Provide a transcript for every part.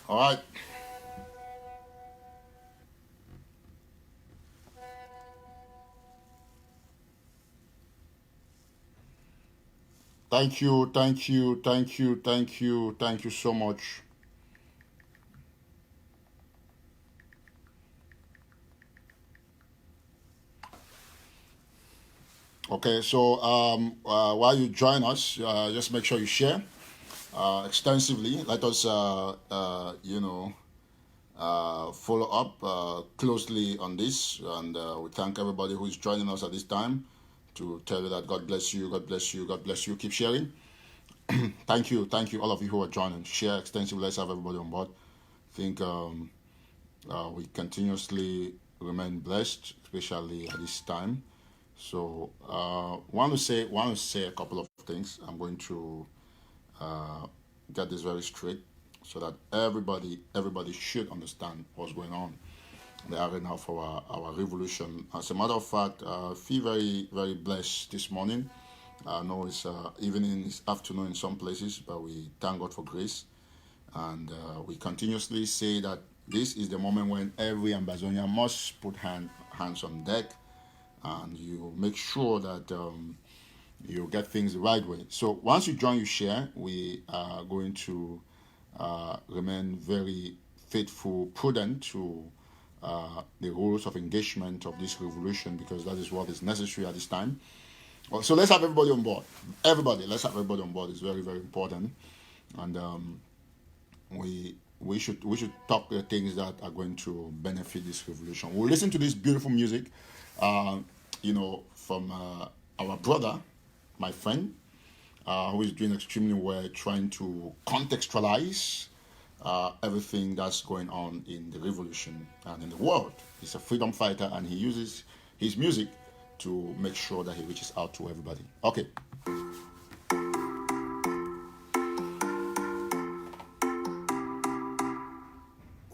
All right. Thank you, thank you, thank you, thank you, thank you so much. Okay, so while you join us, just make sure you share extensively. Let us, follow up closely on this, and we thank everybody who is joining us at this time to tell you that God bless you, God bless you, God bless you. Keep sharing. Thank you, all of you who are joining. Share extensively. Let's have everybody on board. I think we continuously remain blessed, especially at this time. So, want to say a couple of things. I'm going to get this very straight, so that everybody should understand what's going on in the arena for our revolution. As a matter of fact, I feel very very blessed this morning. I know it's evening, it's afternoon in some places, but we thank God for grace, and we continuously say that this is the moment when every Ambazonian must put hands on deck, and you make sure that you get things the right way. So once you join, you share. We are going to remain very faithful, prudent to the rules of engagement of this revolution, because that is what is necessary at this time. So let's have everybody on board. Let's have everybody on board. It's very very important, and we should talk the things that are going to benefit this revolution. We'll listen to this beautiful music, uh, from our brother, my friend, who is doing extremely well, trying to contextualize everything that's going on in the revolution and in the world. He's a freedom fighter, and he uses his music to make sure that he reaches out to everybody. Okay.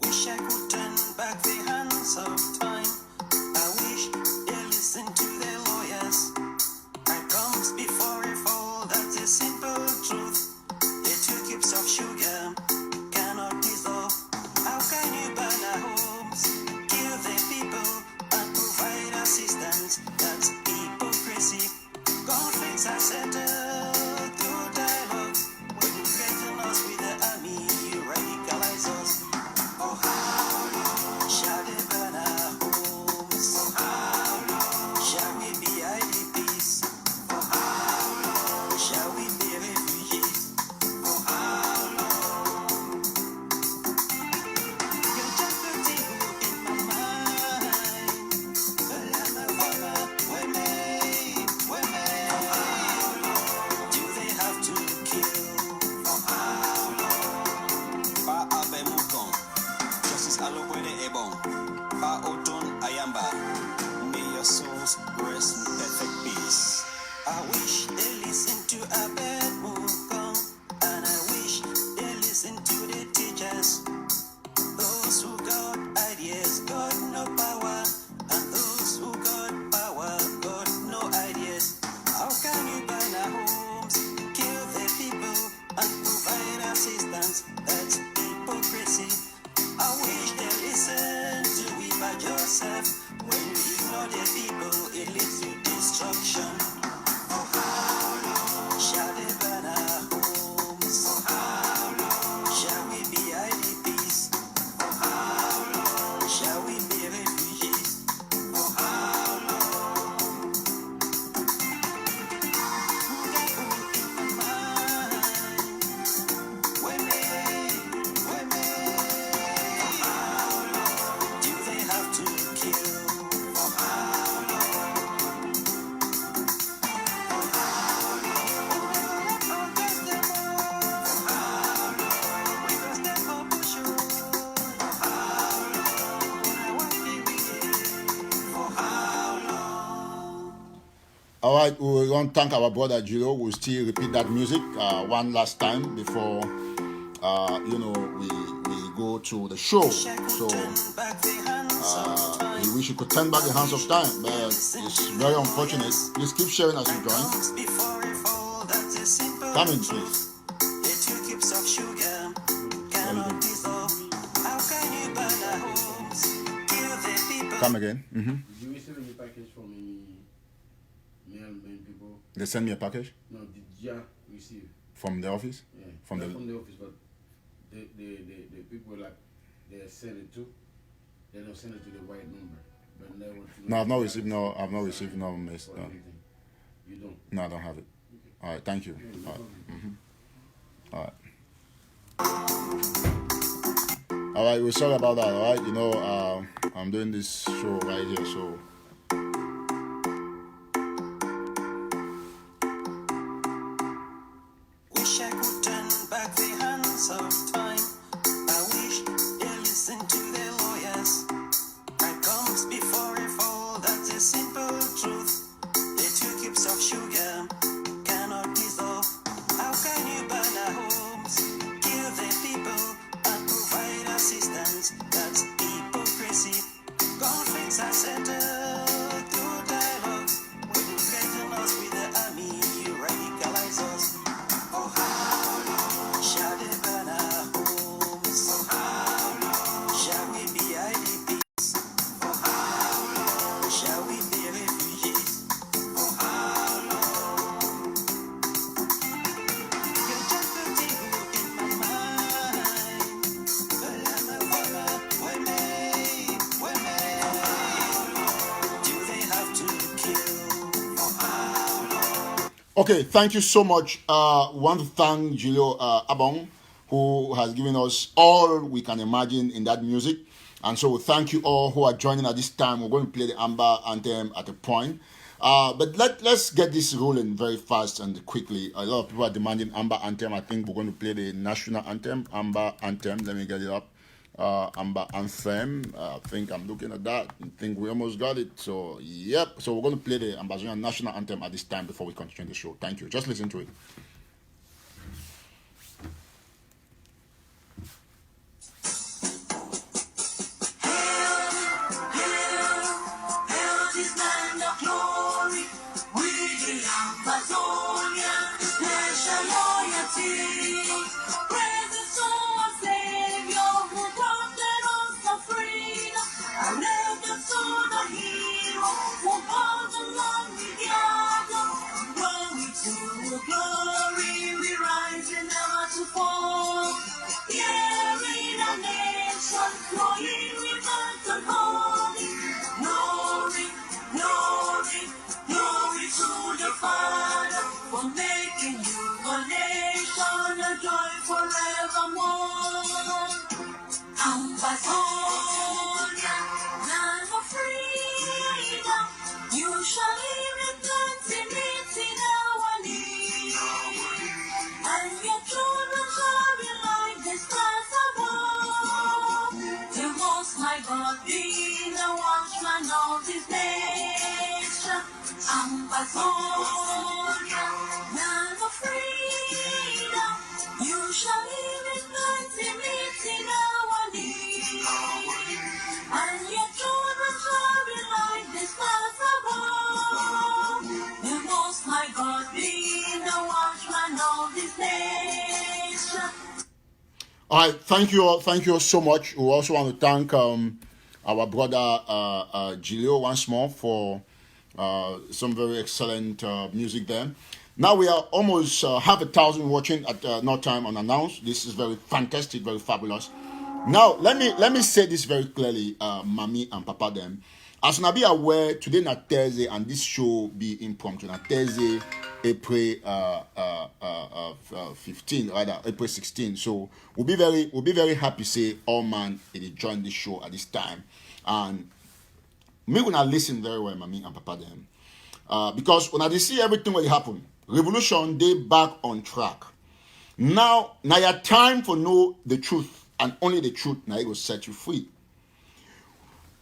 Wish I could turn back the hands of time. I wish they listened to their lawyers. I comes before a fall, that's a simple truth. The 2 cups of sugar cannot dissolve. How can you burn our homes, kill the people, and provide assistance? That's hypocrisy. Conflicts are settled through dialogue. When you threaten us with the army, you radicalize us. For how long shall they burn our homes? For how long shall we be IDPs? For how long shall we be refugees? For how long? You're just putting in my mind. The land of Allah, women. For how long do they have to kill? For how long? Pa abe mukong, justice alowele ebon. Pa oton ayamba, may your souls rest in perfect peace. I wish they listen to Abed Mukong, and I wish they listen to the teachers. Those who got ideas got no power, and those who got power got no ideas. How can you burn our homes, kill the people, and provide assistance? That's hypocrisy. I wish they listen to Iba Joseph. When you ignore the people, it leads to destruction. For how long shall they burn our homes? For how long shall we be IDPs? For how long shall we be refugees? For how long? Get in my mind. Women. For how long do they have to kill? For how long? For how long? Because them all push you. For how long? I want to be with you. For how long? All right, we want to thank our brother Jiro. We'll still repeat that music one last time before we go to the show. So we wish you could turn back the hands of time, but it's very unfortunate. Please keep sharing as you join. Come in, please. The 2 cups of sugar cannot dissolve. Come again. Did you receive any package from any mailman people? They send me a package No, did you receive? from the office. Yeah. From Not the- from the office, but the people like they send it to. They don't send it to the right number. But they want to No, know I've not if received. you No, have I've not received no miss. or No, anything. You don't. no, I don't have it. All right, thank you. Yeah, no All right. problem. All right. All right, we're sorry about that. All right, you know, I'm doing this show right here, so. Wish I could turn back the hands of time. I wish they listen to their lawyers. Pride comes before a fall, that's a simple truth. The 2 cubes of sugar cannot dissolve. How can you burn our homes, kill the people, and provide assistance? That's hypocrisy. Conflicts are settled through dialogue. When you threaten us with the army, you radicalize us. For how long shall they burn our homes? For how long shall we be IDPs? For how long shall we be refugees? For how long? You're just putting hope in my mind. Do they have to kill? For how long? Okay, thank you so much. We want to thank Julio Abong, who has given us all we can imagine in that music. And so thank you all who are joining at this time. We're going to play the Amber Anthem at a point. But let's get this rolling very fast and quickly. A lot of people are demanding Amber Anthem. I think we're going to play the national anthem, Amber Anthem. Let me get it up. Amber Anthem. I think I'm looking at that. I think we almost got it. So, yep. So, we're going to play the Ambazonian national anthem at this time before we continue the show. Thank you. Just listen to it. Hail this land of glory, we the Ambazonians, nation loyalty. Praise the soul of Savior who granted us the freedom. And never saw the hero who brought along the gather. Glory to glory, we rise and never to fall. Yeah, in a nation, flowing rivers and holy. Glory, glory, glory to the Father for making you a nation, a joy forevermore. Ambazonia, land of freedom, you shall live in plenty in our need. And your children shall be like the stars above. The Most High God be the watchman of this nation. Ambazonia, land of freedom, you shall live in plenty in our need. And your children shall be like the stars above. The Most High God be the watchman of this nation. All right, thank you all so much. We also want to thank our brother Julio once more for some very excellent music there. Now we are almost 1,000 watching at no time unannounced. This is very fantastic, very fabulous. Now let me say this very clearly, Mommy and Papa them. As you be aware, today na Thursday and this show be impromptu na Thursday, April 15, rather April 16. So we'll be very happy say all man they join this show at this time. And me gonna listen very well, Mommy and Papa them. Because when I see everything will happen, revolution they back on track. Now your time for know the truth and only the truth now it will set you free.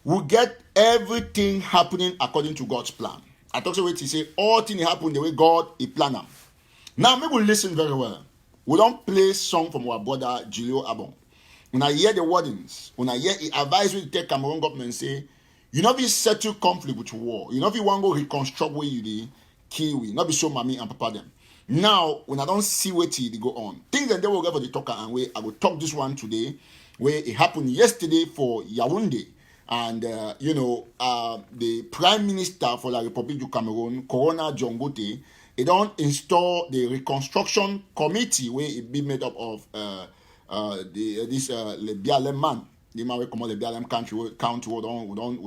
We get everything happening according to God's plan. I talk about he say all things happen the way God he plan them. Now maybe we listen very well. We don't play song from our brother Julio Abong. When I hear the wordings, when I hear the advice we take Cameroon government say, you know be settle conflict with war. You know if you want to go reconstruct where you dey kill we. Not be so Mommy and Papa them. Now when I don't see what they go on, things that they will get for the talker and way I will talk this one today where it happened yesterday for Yaoundé. And, the Prime Minister for the Republic of Cameroon, Corona Jongote, he don't install the reconstruction committee where it be made up of the Biya man. The man we come out the Biya county we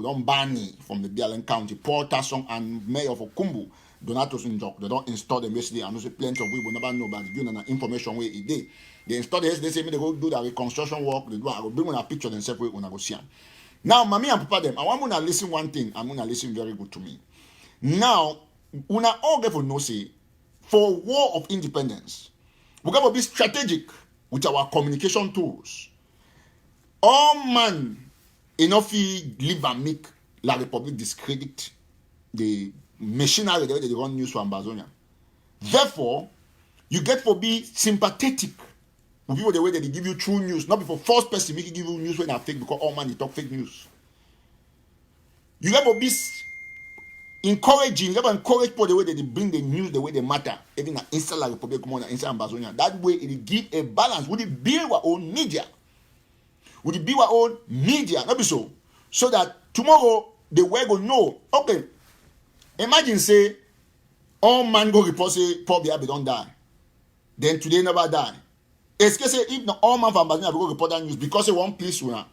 don't ban from the Biya county. Paul Tasson and Mayor of Okumbu, Donato Sunjok, they don't install them yesterday. And also plenty of people never know about the information where it did. They install this, they say me they go do the reconstruction work, they do I go bring on a picture and separate when I go see them. Now, mommy and papa them, I want to listen one thing, I'm gonna listen very good to me. Now, una all get for no say, for war of independence, we got to be strategic with our communication tools. All man enough live and make La Republic discredit the machinery the way they run news for Ambazonian. Therefore, you get to be sympathetic with people the way that they give you true news, not before first person make you give you news when they fake because all man they talk fake news. You get to be encouraging, you have to encourage people the way that they bring the news, the way they matter, even inside La Republic, come on, inside Ambazonian. That way it give a balance. Would it build our own media? Would it be our own media? Not be so. So that tomorrow the world will know. Okay. Imagine say all man go report say Paul Biya don't die. Then today never die. It's say if not all man from Ambazonian go report that news because they won't please you now.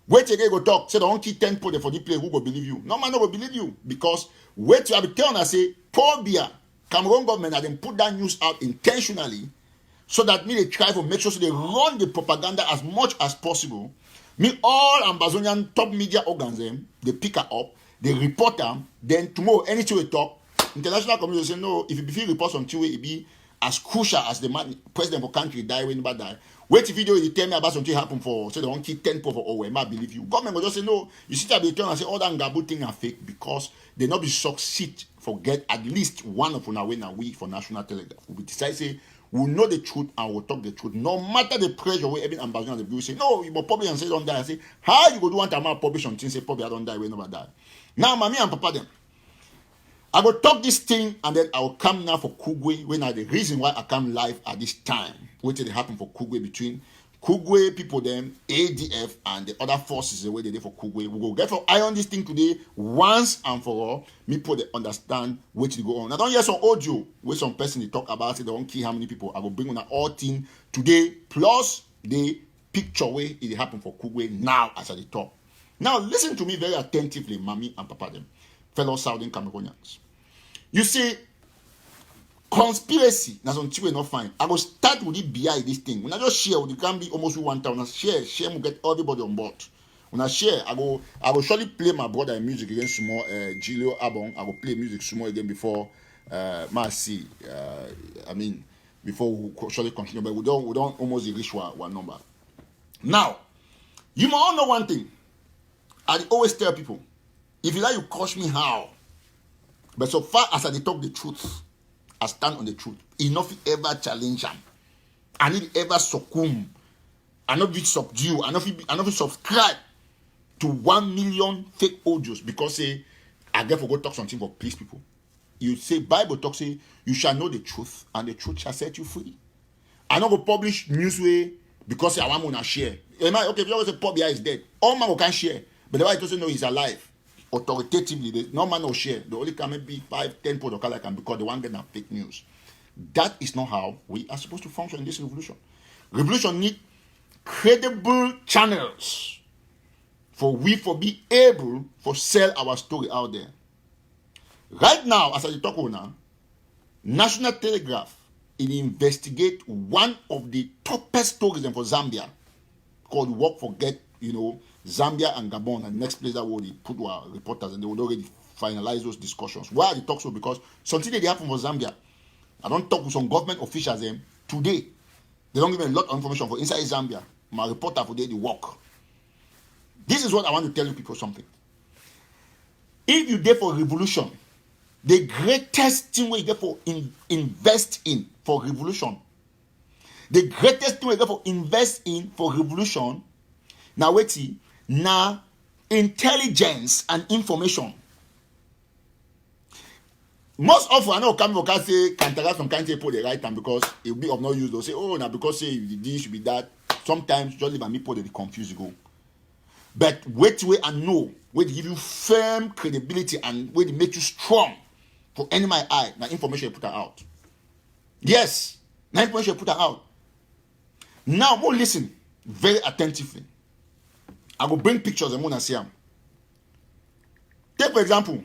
Wait till they go talk. Say they won't keep 10 people for the play. Who go believe you? No man no go believe you because wait till I be telling us say Paul Biya, Cameroon government had them put that news out intentionally. So that me they try to make sure so they run the propaganda as much as possible. Me all Ambazonian top media organs them, they pick her up, they report them, then tomorrow anything we talk, international community say no, if you report something it be as crucial as the man president for country die when nobody die. Wait if video you tell me about something happen for say they won't keep 10 people for oh, I might believe you. Government will just say no, you sit there be turn and say all that Ngabu thing are fake because they not be succeed forget at least one of una when we for National Telegraph. We decide say we know the truth and we'll talk the truth. No matter the pressure where every Ambazonian the people say, no, you must publish and say don't die. I say, how you go do one time publish on things say probably I don't die, we never die. Now, mommy and papa them. I will talk this thing and then I will come now for Kugwe when I the reason why I come live at this time. What did happen for Kugwe between Kugwe people them, ADF and the other forces the way they did for Kugwe. We go get for iron this thing today once and for all. Me people they understand what to go on. I don't hear some audio where some person they talk about it, they don't care how many people. I will bring on all thing today plus the picture where it happened for Kugwe now as at the top. Now listen to me very attentively, mommy and papa them, fellow Southern Cameroonians. You see, conspiracy, that's on two not fine. I will start with it Biya this thing. When I just share, it can be almost 1,000. Share, we get everybody on board. When I share, I will surely play my brother music again some more. Gilio Abong, I will play music some more again before Marcy. Before we surely continue, but we don't almost reach one number. Now, you must all know one thing. I always tell people, if you like, you coach me how. But so far as I talk the truth, I stand on the truth. Enough ever challenge them. I need ever succumb. I not be subdue. I not be subscribe to 1 million fake audios because I get for go talk something for please people. You say Bible talk say you shall know the truth and the truth shall set you free. I not go publish news way because I want to share. Okay, if you always say Paul Biya is dead, all man can share. But the way it doesn't know he's alive. Authoritatively, no man will share. The only can be 5, 10 people can because they want to get fake news. That is not how we are supposed to function in this revolution. Revolution need credible channels for we for be able for sell our story out there. Right now, as I talk now, National Telegraph it investigate one of the toughest stories for Zambia called Work Forget, Zambia and Gabon, and the next place that would put our reporters and they would already finalize those discussions. Why they talk so? Because something that happen for Zambia. I don't talk with some government officials today. They don't give me a lot of information for inside Zambia. My reporter for the work. This is what I want to tell you people something. If you there for revolution, the greatest thing we there for invest in for revolution. The greatest thing we there for invest in for revolution. Now wait see. Now, intelligence and information. Most often, I know come say Kantara from can't put the right time because it will be of no use. They'll say, oh, now because say you did this, you be that. Sometimes just leave me put the confuse go. But wait and know, wait give you firm credibility and wait make you strong for any my eye. Now information you put her out. Yes, now information you put her out. Now more listen very attentively. I will bring pictures and more see them. Take for example,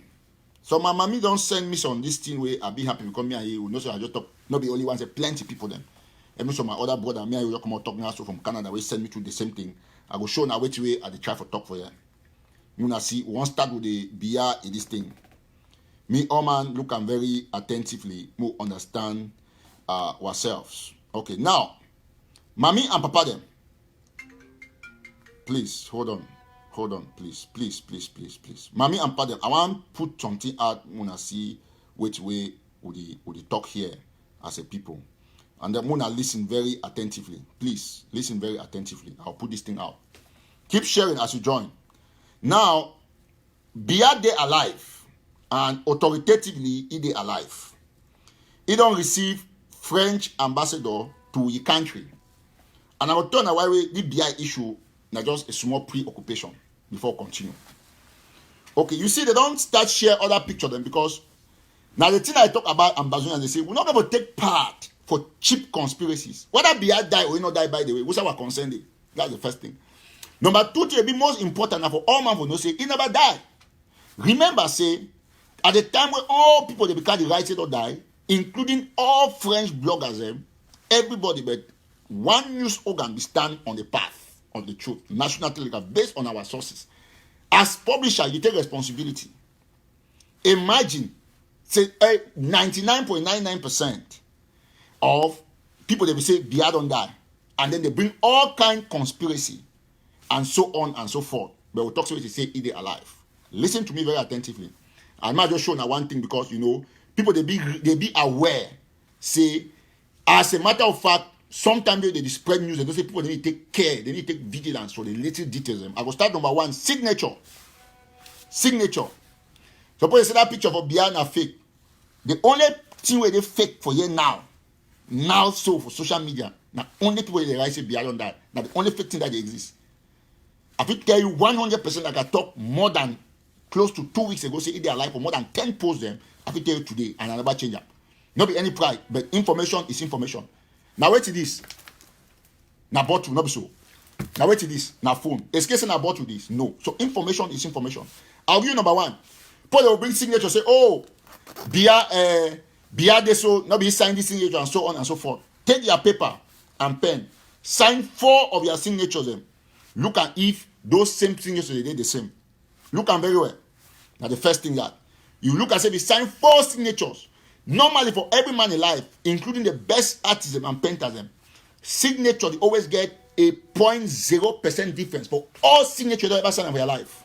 so my mommy don't send me some this thing where I be happy because me and you know so I just talk. Not be only one, say plenty people them. And so my other brother, me and you come out talk now so from Canada, we send me to the same thing. I go show now which way I try for talk for you. You know see one start with the Biya in this thing. Me all man look and very attentively more understand ourselves. Okay, now mommy and papa them. Please hold on, please. Mommy and papa them. I want put something out when I see which way would the talk here as a people. And then Mona listen very attentively. Please listen very attentively. I'll put this thing out. Keep sharing as you join. Now, Biya they alive, and authoritatively he they alive. He don't receive French ambassador to your country. And I will turn away the Biya issue now just a small preoccupation before continue. Okay, you see they don't start share other picture them because now the thing I talk about Ambazonians, they say we're not going to take part for cheap conspiracies. Whether Biya die or he not die, by the way, what's our concern? That's the first thing. Number two, to be most important for all man for no say he never died. Remember, say at the time when all people they become the right side or die, including all French bloggers, everybody but one news organ be stand on the path of the truth, national telegraph, based on our sources. As publisher, you take responsibility. Imagine, say 99.99% of people they will say Biya don't die, and then they bring all kind conspiracy and so on and so forth. But we'll talk to you to say he they alive. Listen to me very attentively. I might just show now one thing because you know people they be aware. Say as a matter of fact, sometimes they spread news and they say people they need to take care, they need to take vigilance for the little details. I will start number one, signature. Suppose you see that picture for Biya na fake. The only thing where they fake for you now so for social media, now only people they write say Biya don't die. Now the only fake thing that they exist. I will tell you 100% like I talk more than close to 2 weeks ago, say if they are alive for more than 10 posts them, I will tell you today and I never change up. Not be any pride, but information is information. Now wait to this. Now bottle, not be so. Now wait to this. Now phone. Excuse now bottle this. No. So information is information. I'll give you number one. Paul will bring signature, say, oh, Biya de so, not be sign this signature and so on and so forth. Take your paper and pen. Sign 4 of your signatures. Look at if those same signatures they did the same. Look at very well. Now the first thing that you look and say we sign 4 signatures. Normally for every man alive, including the best artists and painters, signature they always get a 0.0% difference for all signatures you ever sign in your life.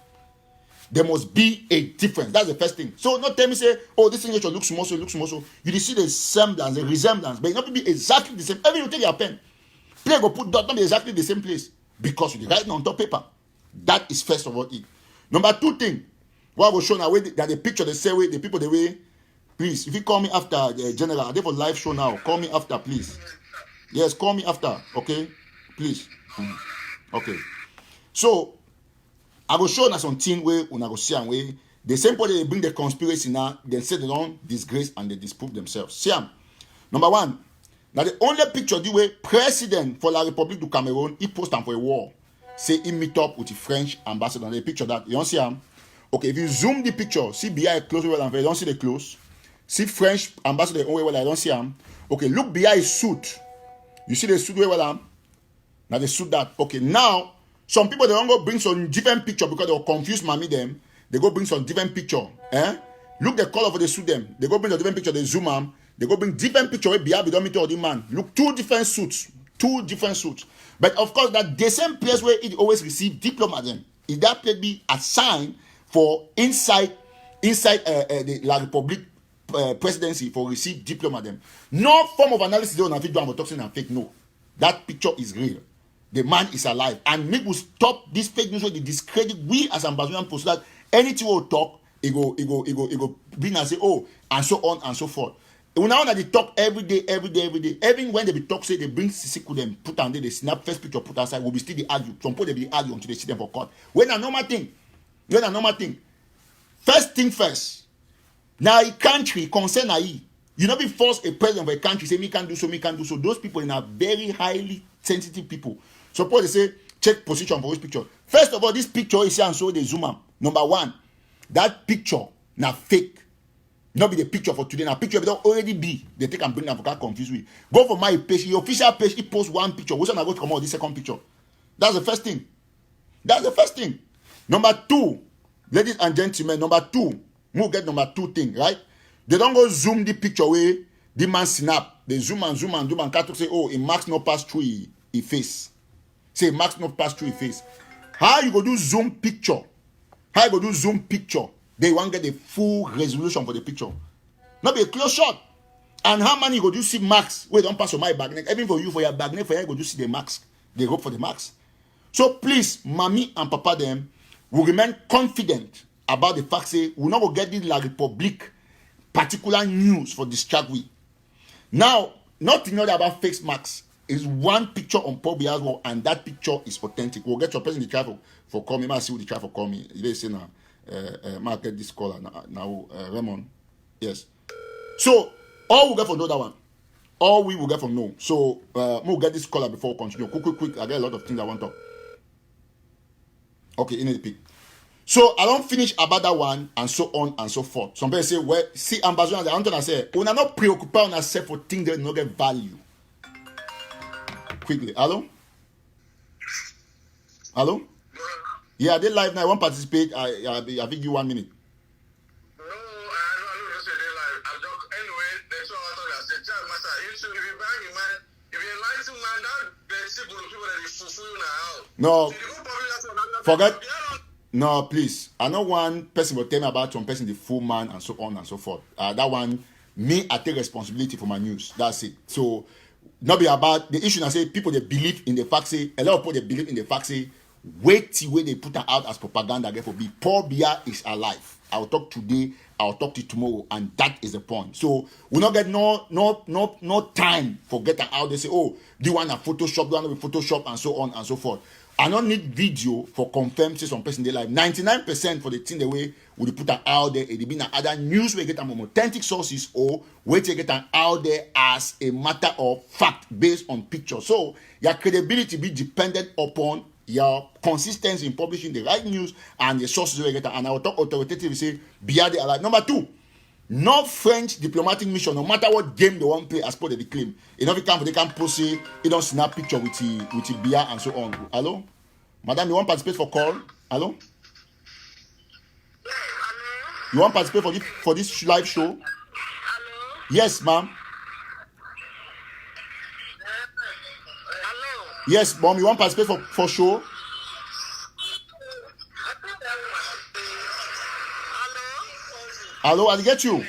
There must be a difference. That's the first thing. So not tell me say, oh, this signature looks small, so it looks small. So you see the semblance, the resemblance, but it not be exactly the same. Every you take your pen, play go put dot, not be exactly the same place because you write on top paper. That is first of all it. Number 2 thing, what I will show now that the picture they say way the people the way. Please, if you call me after the general, I for live show now. Call me after, please. Yes, call me after. Okay, please. Okay. So I will show now something where una go see and way the same people they bring the conspiracy now. Then say they don't disgrace and they disprove themselves. See am. Number 1. Now the only picture the way president for La République du Cameroon he post am for a war. Say he meet up with the French ambassador. The picture that you don't see am. Okay, if you zoom the picture, see Biya close well and you don't see the close. See French ambassador only well I don't see him. Okay, look Biya his suit. You see the suit well am. Now the suit that. Okay, now some people they don't go bring some different picture because they will confuse mommy them. They go bring some different picture. Look the color of the suit them. They go bring a different picture. They zoom am. They go bring different picture where Biya be don't meet all the man. Look 2 different suits. 2 different suits. But of course that the same place where it always receive diploma them. If that place be assigned for inside the La République presidency for receive diploma them. No form of analysis they don't do about toxin and fake. No, that picture is real. The man is alive, and make we stop this fake news where they discredit we as Ambazonian post that anything we talk, it go bring and say oh and so on and so forth. Now that they talk every day. Even when they be talk, say they bring Sisiku them, put on there, they snap first picture, put outside, will be still they argue. Some people they be argue until they see them for court. When a normal thing. First thing first. Now a country concern I. You not be forced a president of a country say me can do so. Those people in a very highly sensitive people. Suppose they say check position for this picture. First of all, this picture is here and so they zoom up. Number one, that picture na fake. Not be the picture for today. Now picture will already be. They take and bring them for that confused way. Go for my page. Your official page, it posts one picture. Which one I go to come out this second picture? That's the first thing. Number two, ladies and gentlemen, we'll get number two thing, right? They don't go zoom the picture away, the man snap. They zoom and can't say, oh, it marks not pass through his face. Say marks not pass through his face. How you go do zoom picture? They want to get the full resolution for the picture. Not be a close shot. And how many go do see marks? Wait, don't pass on my bag neck. Even for you, for your bag neck, for you, go do see the marks. They hope for the marks. So please, mommy and papa them will remain confident about the fact say we not go get this La Republic particular news for distract we. Now, nothing other about fake marks is one picture on Paul Biya's wall, and that picture is authentic. We'll get your person in the chat for call me. I see what the chat for call me. They say now. Market this caller now Raymond. Yes. So all we get from know that one. All we will get from no. So we'll get this caller before we continue. Quick. I get a lot of things I want to talk. Okay, in the pick. So I don't finish about that one and so on and so forth. Some people say, well, see Ambazonians, I want to say, we are not preoccupied on ourselves for things that don't get value. Quickly. Hello? Yeah, they live now. I won't participate. I think you 1 minute. No, I don't say they live. I just anyway. That's all I said. Tell master, if you bang him, man, if you enlighten man, that there's people that is fulfill now. No, forget. No, please. I know one person will tell me about some person, the full man, and so on and so forth. That one, me, I take responsibility for my news. That's it. So, not be about the issue. I say people they believe in the fact. Say a lot of people they believe in the fact. Say wait till when they put her out as propaganda. Therefore, be Paul Biya is alive. I'll talk today. I'll talk to you tomorrow, and that is the point. So we not get no time for getting out. They say, oh, do you want a Photoshop? Do you want to be Photoshop, and so on and so forth. I don't need video for confirm say some person they like 99% for the thing the way we put her out there. It be other news we get them from authentic sources or wait to get them out there as a matter of fact based on pictures. So your credibility be dependent upon your consistency in publishing the right news and the sources we get. And I will talk authoritatively say Biya they alive. Number two, no French diplomatic mission, no matter what game they want to play as per the claim. In every camp they can post it, you don't snap picture with the Biya and so on. Hello? Madam, you want to participate for call? Hello? You want to participate for this live show? Hello? Yes, ma'am. Hello? Yes, mom, you want to participate for show? Hello, I get you. Yes,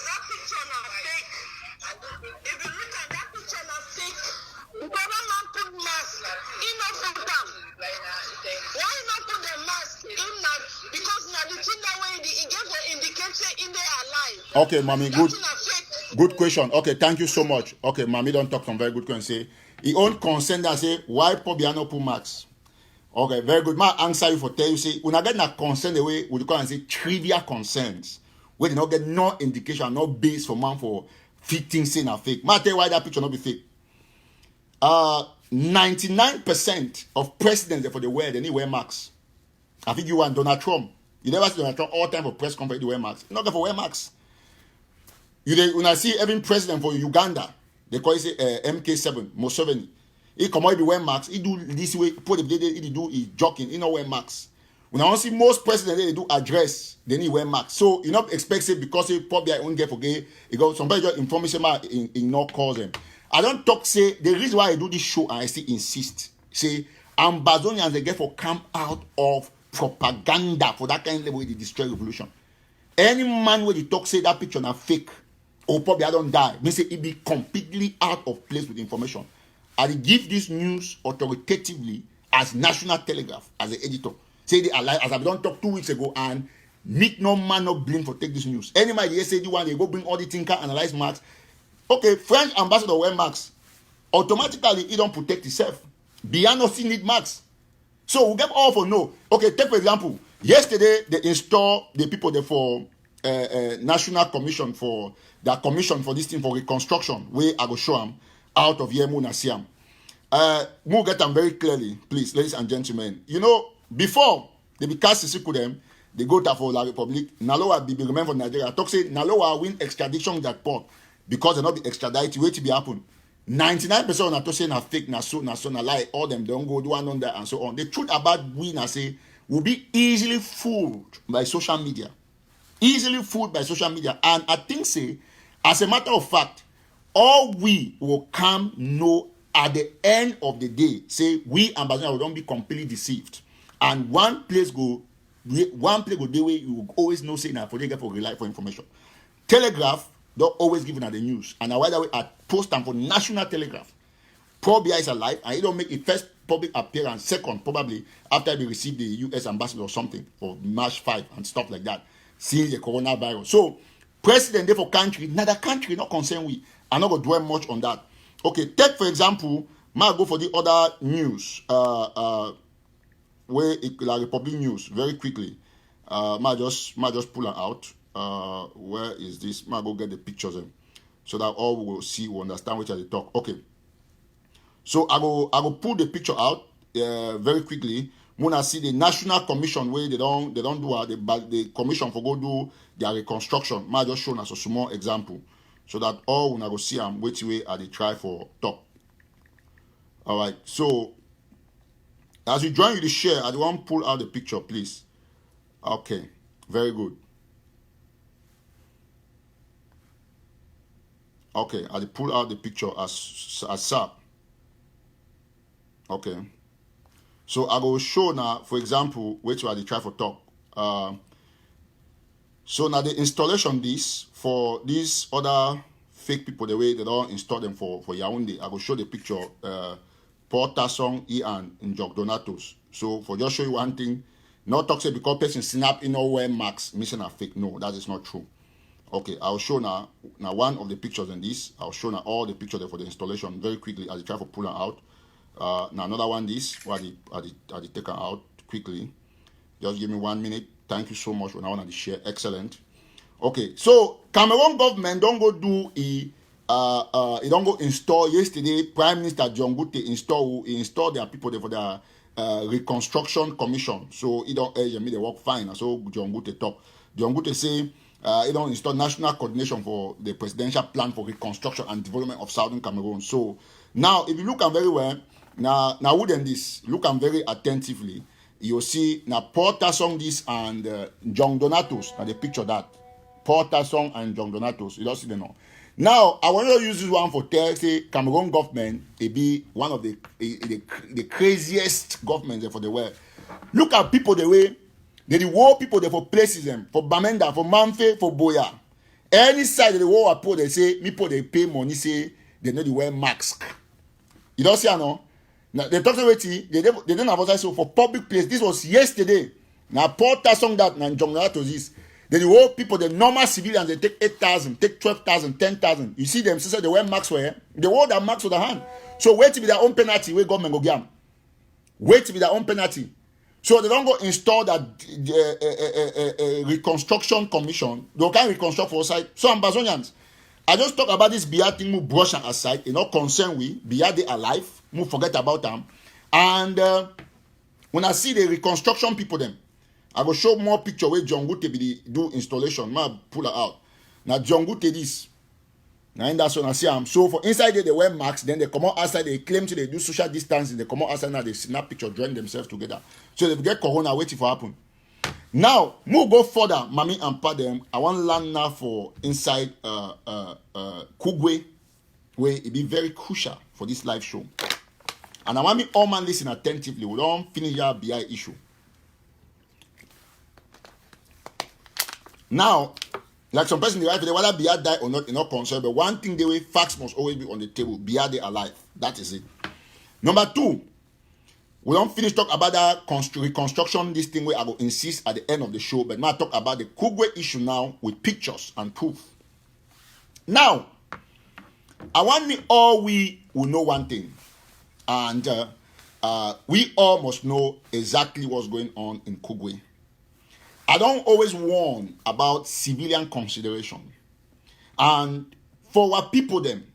that picture now fake. If you look at that picture now fake, whoever man put mask, he not put them. Why not put the mask in that? Because now the thing that way it gave an indication in their alive. Okay, mommy, good question. Okay, thank you so much. Okay, mommy don't talk some very good question. Say he own consent that say why Paul Biya no put mask. Okay, very good. My answer you for tell you say when I get that concern the way we call and say trivial concerns where they not get no indication, no base for man for fitting saying a fake. Ma tell you why that picture not be fake. 99% of presidents for the world they need wear masks. I think you want Donald Trump. You never see Donald Trump all time for press conference to wear masks. Not for wear masks. When I see every president for Uganda, they call it MK7, Museveni. He come out, he wear masks. He do this way. Put the he do he joking. He not wear masks. When I see most presidents they do address, then he wear masks. So you not expect it because he probably won't get forget. He go somebody just information in no cause him. I don't talk say the reason why I do this show and I still insist. Say Ambazonians they get for come out of propaganda for that kind of level they destroy revolution. Any man where they talk say that picture na fake or probably I don't die. Me say it be completely out of place with information. I give this news authoritatively as National Telegraph, as the editor. Say they alive, as I've done talk 2 weeks ago, and Meet no man no blame for take this news. Any man they say the one they go bring all the thinker analyze marks. Okay, French ambassador wear marks. Automatically he don't protect himself. Biya no still need marks. So we get all for no. Okay, take for example, yesterday they install the people there for National Commission for their commission for this thing for reconstruction. Where I go show them out of here Muna Siam. We'll get them very clearly, please, ladies and gentlemen. You know, before they be cast them, they go to for La Republic. Nalowa be remember for Nigeria. Talk say Nalowa win extradition that port because they not be extradited. Wait to be happen. 99% of to say na fake, na lie. All them don't go do one on that and so on. The truth about we na say will be easily fooled by social media, and I think say as a matter of fact, all we will come know at the end of the day. Say we Ambazonians will don't be completely deceived, and one place go the way you will always know say na for they get for rely for information. Telegraph don't always give at the news, and why that way I post them for National Telegraph. Biya is alive, and he don't make a first public appearance, second probably after they receive the U.S. ambassador or something for March 5 and stuff like that, since the coronavirus. So president there for country, another country not concerned with. I'm not gonna dwell much on that. Okay, take for example, might go for the other news, where La Republic news very quickly. Might just pull it out. Where is this? Might go get the pictures in, so that all we will see, we understand which are the talk. Okay. So I go pull the picture out very quickly. When I see the National Commission where they don't do the commission for go do their reconstruction. Might just show us a small example, so that all when I go see them which way are they try for talk. All right. So as you join with the share, I want to pull out the picture, please. Okay. Very good. Okay, I pull out the picture as SAP. Okay. So I will show now, for example, which are the try for talk. So now the installation this for these other fake people, the way they don't install them for Yaoundé. I will show the picture Port Tasson, Ian, and Jog Donatos. So for just show you one thing, not talk say because person snap in nowhere marks missing a fake. No, that is not true. Okay, I'll show now one of the pictures in this. I'll show now all the pictures there for the installation very quickly as I try to pull them out. Now another one this where I take them out quickly. Just give me 1 minute. Thank you so much when I want to share. Excellent. Okay, so Cameroon government don't go do it don't go install. Yesterday Prime Minister John Gute install their people there for their reconstruction commission. So he don't urge me they work fine. So John Gute talk. John Gute say it don't install national coordination for the presidential plan for reconstruction and development of Southern Cameroon. So now, if you look at very well, now wouldn't this look at very attentively, you'll see now Port Tasson this and John Donatos. Now the picture that Port Tasson and John Donatos. You don't see them now. Now I want to use this one for tell say Cameroon government. It be one of the craziest governments for the world. Look at people the way. They reward people there for places them, for Bamenda, for Manfe, for Biya. Any side of the war report they say people they pay money say they know they wear mask. You don't see no? Now they talk about it, they don't have so for public place. This was yesterday. Now Port Tasson that and John to this. They reward people, the normal civilians, they take 8,000, take 12,000, 10,000. You see them, so they wear masks for here. They wear that mask for the hand. So wait to be their own penalty where government go get them. Wait to be their own penalty. So they don't go install that reconstruction commission. They can't reconstruct for side. So Ambazonians, I just talk about this Biya thing, move brush and aside, not concern we. Biya they alive, move forget about them. And when I see the reconstruction people them, I will show more picture where John Gute be do installation. I pull it out. Now John Gute this. Now in that's what I see them. So for inside there they wear masks, then they come out outside, they claim to they do social distancing, they come out outside now they snap picture, join themselves together. So they get corona waiting for happen. Now, move go further, mommy and pa them. I want land now for inside Kugwe, where it be very crucial for this live show. And I want me all man listen attentively. We don't finish our BI issue. Now, like some person, whether Biya die or not, you're not concerned. But one thing, the way facts must always be on the table. Biya they alive. That is it. Number two, We don't finish talk about that reconstruction, this thing where I will insist at the end of the show, but now I talk about the Kugwe issue now with pictures and proof. Now, I want we will know one thing, and we all must know exactly what's going on in Kugwe. I don't always warn about civilian consideration, and for our people them,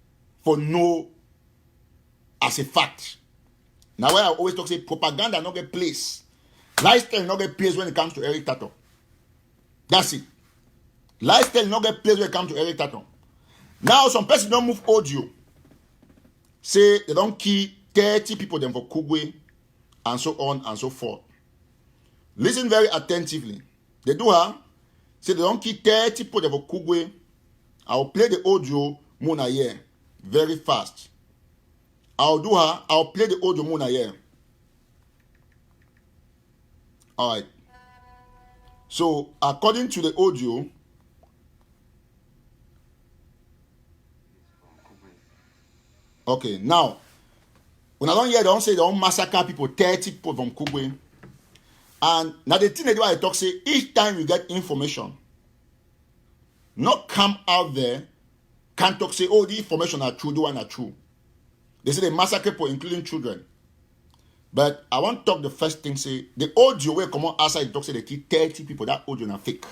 for know as a fact. Now, where I always talk, say propaganda not get place. Lifestyle not get place when it comes to Eric Tataw. That's it. Lifestyle not get place when it comes to Eric Tataw. Now, some person don't move audio. Say they don't kill 30 people them for Kugwe and so on and so forth. Listen very attentively. They do her. Say they don't kill 30 people them for Kugwe. I'll play the audio Mona here very fast. I'll play the audio Mona here. Alright. So according to the audio, okay, now when I don't hear, they don't say they don't massacre people, 30 people from Kugwe. And now the thing they do, I talk, say each time you get information, not come out there, can't talk, say, oh, the information are true, the one are true. They say they massacre people, including children. But I want to talk the first thing, say, the audio where come on outside, talk, say they kill 30 people, that audio are fake.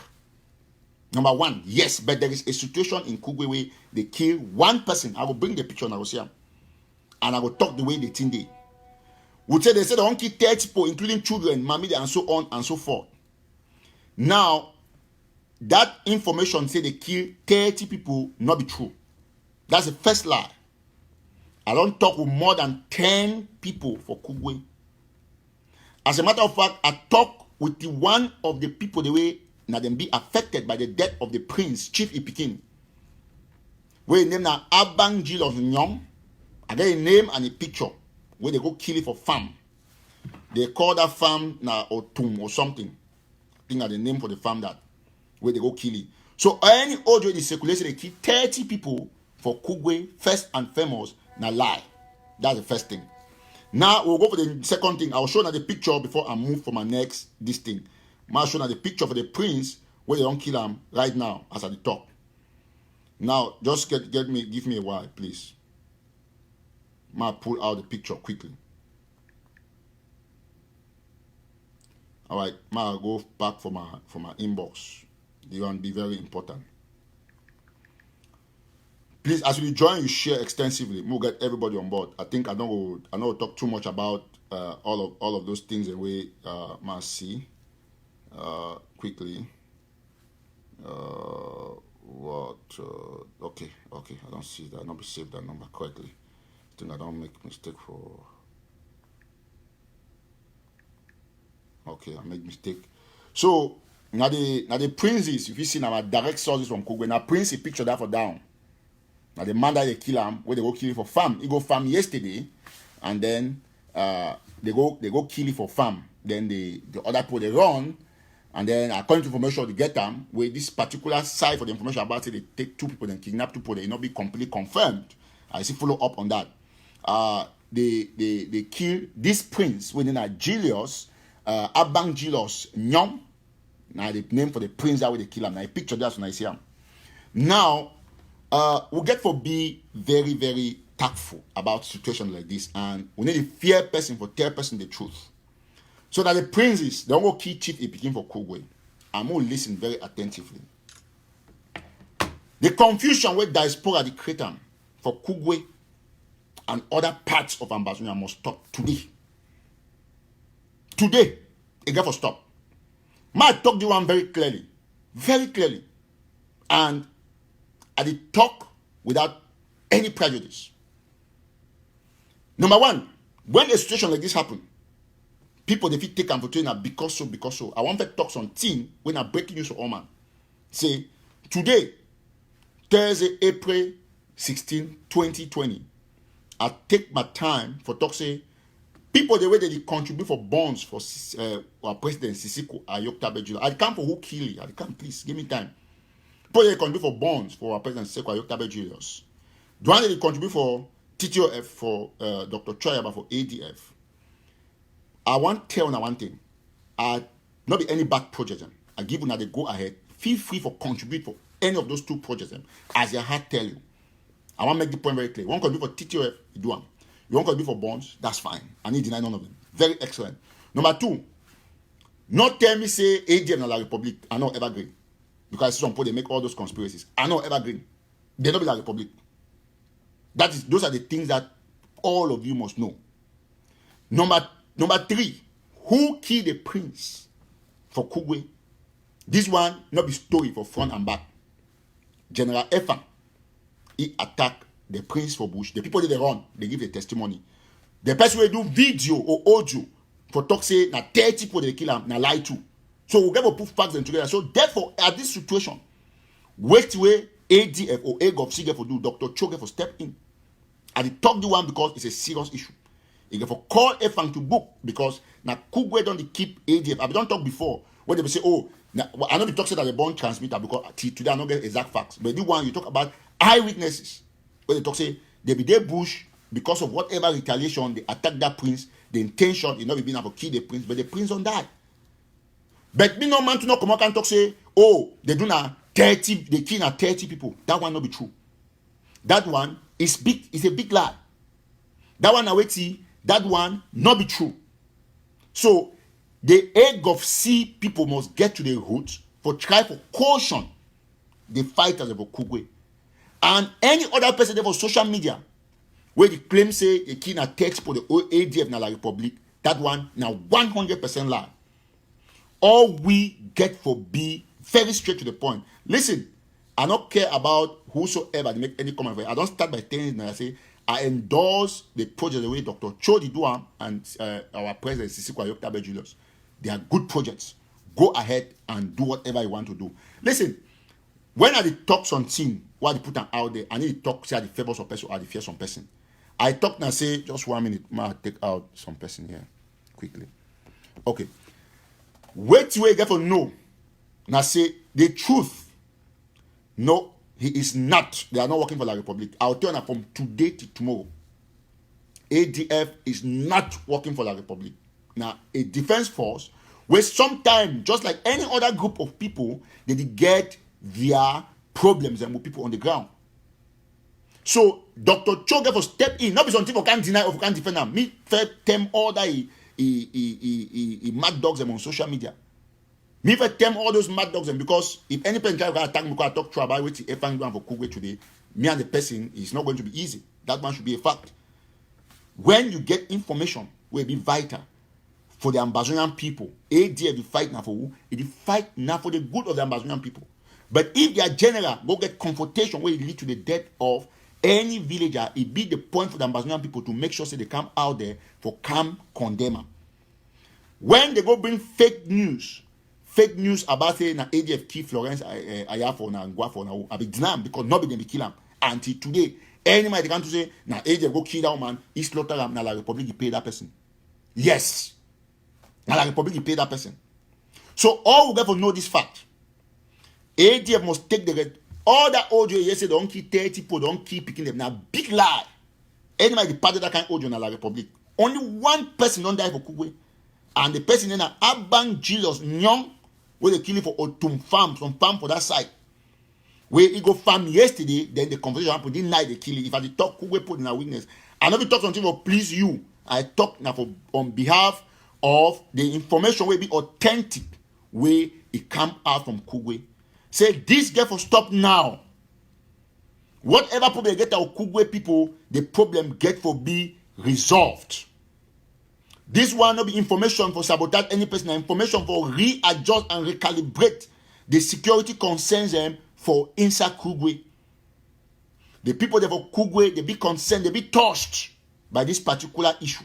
Number one, yes, but there is a situation in Kugwe where they kill one person. I will bring the picture and I will see them. And I will talk the way they think they. Would say they said they don't kill 30 people, including children, mammy, and so on and so forth. Now, that information say they kill 30 people, not be true. That's the first lie. I don't talk with more than 10 people for Kugwe. As a matter of fact, I talk with the one of the people the way now them be affected by the death of the prince, Chief Ipikin. Where name now Ambazonians Nyong. I get a name and a picture where they go kill it for farm. They call that farm now Otum or something. I think that's the name for the farm that where they go kill it. So any audio is circulation, they kill 30 people for Kugwe, first and foremost, now lie. That's the first thing. Now we'll go for the second thing. I'll show you the picture before I move for my next this thing. I'll show you the picture for the prince where they don't kill him right now as at the top. Now just give me a while, please. I'll pull out the picture quickly. All right, I'll go back for my inbox. They want to be very important. Please, as you join, you share extensively. We'll get everybody on board. I think I know talk too much about all of those things the way must see quickly. Okay, I don't see that. Not be saved that number correctly. I think I don't make mistake for. Okay, I make mistake. So now the princes, if you see now direct sources from Kugwe, now prince he picture that for down. Now the man that they kill him, where they go kill him for farm. He go farm yesterday, and then they go kill him for farm. Then the other people they run, and then according to information they get them, where this particular side for the information about it, they take 2 people, then kidnap 2 people, they not be completely confirmed. I see follow up on that. They kill this prince within Julius, Ambazonians Nyong. Now the name for the prince that way they kill him. Now I picture that when I see him. Now we get to be very, very tactful about situations like this, and we need to fear person for tell person the truth. So that the princes, they won't kill Chief Ipikin for Kugwe. I'm going to listen very attentively. The confusion with diaspora the creator for Kugwe and other parts of Ambazonians must stop today. Today, it got to stop. I talk the one very clearly, and I did talk without any prejudice. Number one, when a situation like this happen, people they fit take and for trainer because so. I want to talk something when I'm breaking news for all man. Say today, Thursday, April 16, 2020. I take my time for talk say people the way they contribute for bonds for our president Sisiko Ayokta Bejula. I come for who kill it. I come, please give me time. People they contribute for bonds for our president Sisiko Ayokta Bejula. The one they contribute for TTOF for Dr. Choyaba for ADF. I want to tell you one thing. Not be any bad project. I give you now the go ahead. Feel free for contribute for any of those 2 projects as your heart tell you. I want to make the point very clear. You want to do for TTOF, you do them. You want to do for bonds, that's fine. I need deny none of them. Very excellent. Number 2, not tell me say ADF na la Republic. I know evergreen. Because some people they make all those conspiracies. I know evergreen. They don't be la Republic. Those are the things that all of you must know. Number 3, who killed the prince for Kugwe? This one not be story for front and back. General Effa, he attacked the prince for Bush. The people that they run, they give a testimony. The person will do video or audio for talk say na 30 people they kill him, na lie too. So we'll get to put facts together. So therefore, at this situation, wait way ADF or AGOF get for do Dr. Cho get for step in. And he talk the one because it's a serious issue. He get for call Efang to book because now Kugwe don't keep ADF. I don't talk before when they say, oh, now, I know the talk say that the born transmitter because today I don't get exact facts. But the one you talk about eyewitnesses. When they talk say they be there Bush because of whatever retaliation they attack that prince. The intention is not being able to kill the prince, but the prince don't die. But me no man to not come out and talk say, oh, they do na 30, they kill na 30 people. That one not be true. That one is big, it's a big lie. That one away that one not be true. So the egg of C people must get to the root for try for caution the fighters of Kugwe. And any other person there for social media where they claim say they kill na text for the ADF na la Republic, that one now 100% lie. All we get for be very straight to the point. Listen, I don't care about whosoever they make any comment. I don't start by telling them I say I endorse the project the way Dr. Chodi Duam and our president Sisi Kwayok Tabe Julius. They are good projects. Go ahead and do whatever you want to do. Listen, when I talk something, what they put them out there, I need to talk say the favors of person or the fears some person. I talk now say just 1 minute. I take out some person here quickly. Okay. Wait till you get to know. Now say the truth. No, he is not. They are not working for the Republic. I'll tell you from today to tomorrow. ADF is not working for the Republic. Now, a defense force where sometimes, just like any other group of people, they get their problems and with people on the ground. So, Dr. Cho get for step in. Not be something for can't deny or for can't defend them. Me fair them all that he mad dogs them on social media. Me fair them all those mad dogs them because if any person can attack me because I talk to about what if I'm going for Kugwe today, me and the person is not going to be easy. That one should be a fact. When you get information, will be vital for the Ambazonian people. ADF will fight now for who? It will fight now for the good of the Ambazonian people. But if their general go get confrontation where it lead to the death of any villager, it be the point for the Ambazonian people to make sure say they come out there for come condemn. When they go bring fake news about say na ADF key Florence Ayafo na Nguafo na I be deny because nobody them be kill him. Until today, anybody they come to say na ADF go kill that woman, he slaughter him, na la Republic pay that person. Yes. Na la Republic pay that person. So all we get to know this fact. ADF must take the all that audio you say don't keep 30 people, don't keep picking them. Now big lie. Anybody part of that kind of audio in la Republic. Only one person don't die for Kugwe. And the person in Abang Julius Nyong, where they kill him for Otum farm, some farm for that side. Where he go farm yesterday, then the conversation happened, didn't lie, they kill him. If I did talk, Kugwe put in a witness. I never talk something for please you. I talk now for on behalf of the information will be authentic, where it come out from Kugwe. Say this get for stop now. Whatever problem get our Kugwe people, the problem get for be resolved. This one not be information for sabotage any person, information for readjust and recalibrate the security concerns them for inside Kugwe. The people there for Kugwe, they be concerned, they be touched by this particular issue.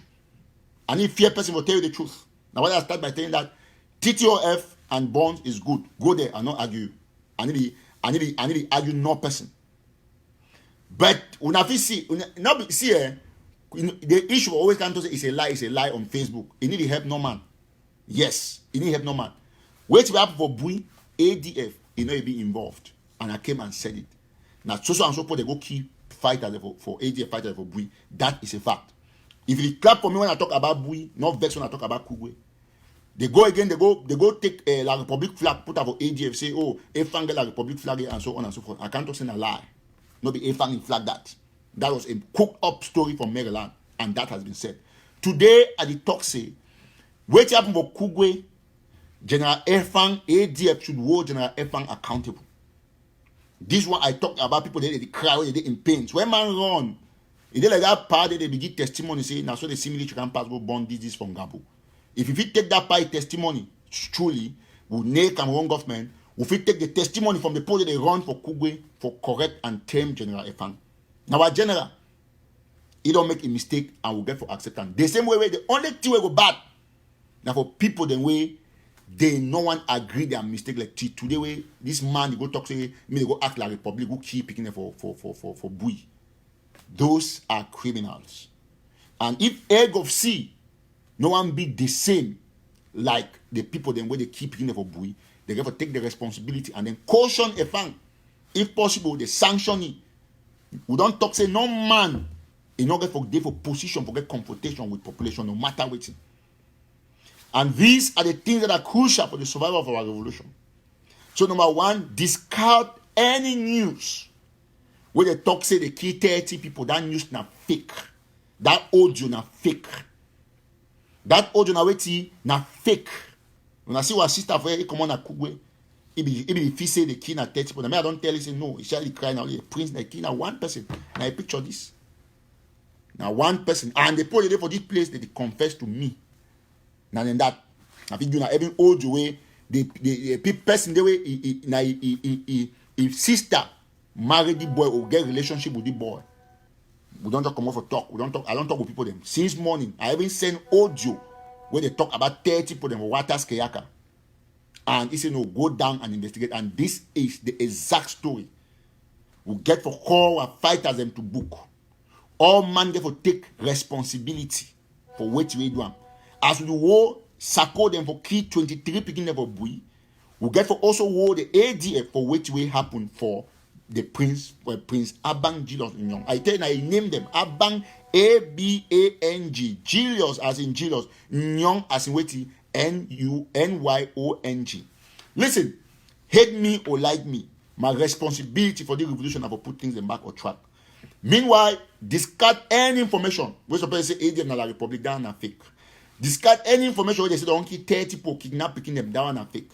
And if fear person will tell you the truth. Now when I start by telling that TTOF and bonds is good, go there and not argue. I need to argue no person. But when I see, the issue always come to say it's a lie on Facebook. You need to help no man. Yes, you need to help no man. Wait to happen for Bui, ADF, you know, be involved. And I came and said it. Now, so and so they go keep fighters for ADF fighters for Bui. That is a fact. If you clap for me when I talk about Bui, not vex when I talk about Kugwe. They go again, they go take La Republic flag, put up for ADF, say, oh, Efang get La Republic flag, and so on and so forth. I can't talk saying a lie. Not be Efang in flag that. That was a cooked up story from Maryland, and that has been said. Today, at the talk say, what happened for Kugwe, General Efang, ADF should hold General Efang accountable. This one I talked about people they cry, they in pains. When man run, if they like that part, they begin testimony, say, now so they see military can pass, go burn this from Gabo. If you take that part testimony, truly, will make Cameroon government, if we take the testimony from the people that they run for Kugwe for correct and tame General Efang. Now our general, he don't make a mistake and will get for acceptance. The same way, the only thing will go bad. Now for people the way they no one agree their mistake like today way this man they go talk say me they go act like Republic who keep picking them for Bui. Those are criminals. And if egg of sea no one be the same like the people then where they keep picking them for Bui, they have to take the responsibility and then caution Efang. If possible, they sanction it. We don't talk say no man in order for get for position for get confrontation with population no matter what. And these are the things that are crucial for the survival of our revolution. So number one, discard any news where they talk say they kill 30 people. That news na fake. That audio na fake. That audio na fake. When I see what sister for he come on a Kugwe, he be say the kill na 30 people. I don't tell you say no. He shall cry now. The prince na kill na one person. Now I picture this. Now one person and they put it for this place that they confess to me. Now then that, I think you know even old way the person the way if sister marry the boy or get relationship with the boy, we don't talk come out for talk. We don't talk. I don't talk with people them since morning. I even send audio where they talk about 30 people them for Waters Kayaka, and he said no, go down and investigate. And this is the exact story. We get for call and fighters them to book. All man get for take responsibility for what we do. As we war, Sako them for key 23 picking them for Bui, we get for also war the ADF for which will happen for the Prince Abang Julius Nyong. I tell you, I name them Abang Abang Julius as in Julius, Nyong as in Weti Nunyong. Listen, hate me or like me, my responsibility for the revolution of put things in back or track. Meanwhile, discard any information. We suppose say ADF na la Republic down and fake. Discard any information where they say don't kill 30 people, kidnap picking them down and fake.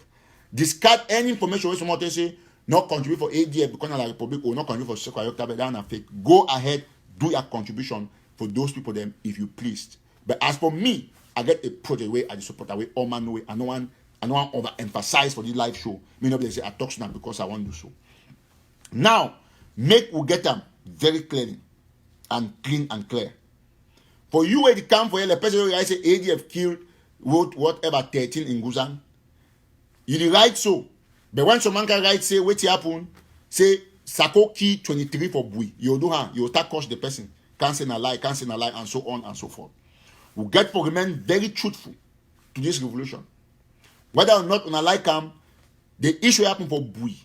Discard any information where someone say not contribute for ADF because of the Republic or not contribute for Sekwa down and fake. Go ahead, do your contribution for those people them if you pleased. But as for me, I get a project where I support away all man way. I don't want overemphasize for this live show. Me nobody say I talk now because I want to do so. Now, make we get them very clearly and clean and clear. For you where the camp for the person who I say ADF killed whatever 13 in Guzan, you the right so. But when someone can write say what happen, say Sako key 23 for Bui, you do you start coach the person, can't say a lie, and so on and so forth. We get for remain very truthful to this revolution. Whether or not on a like the issue happen for Bui.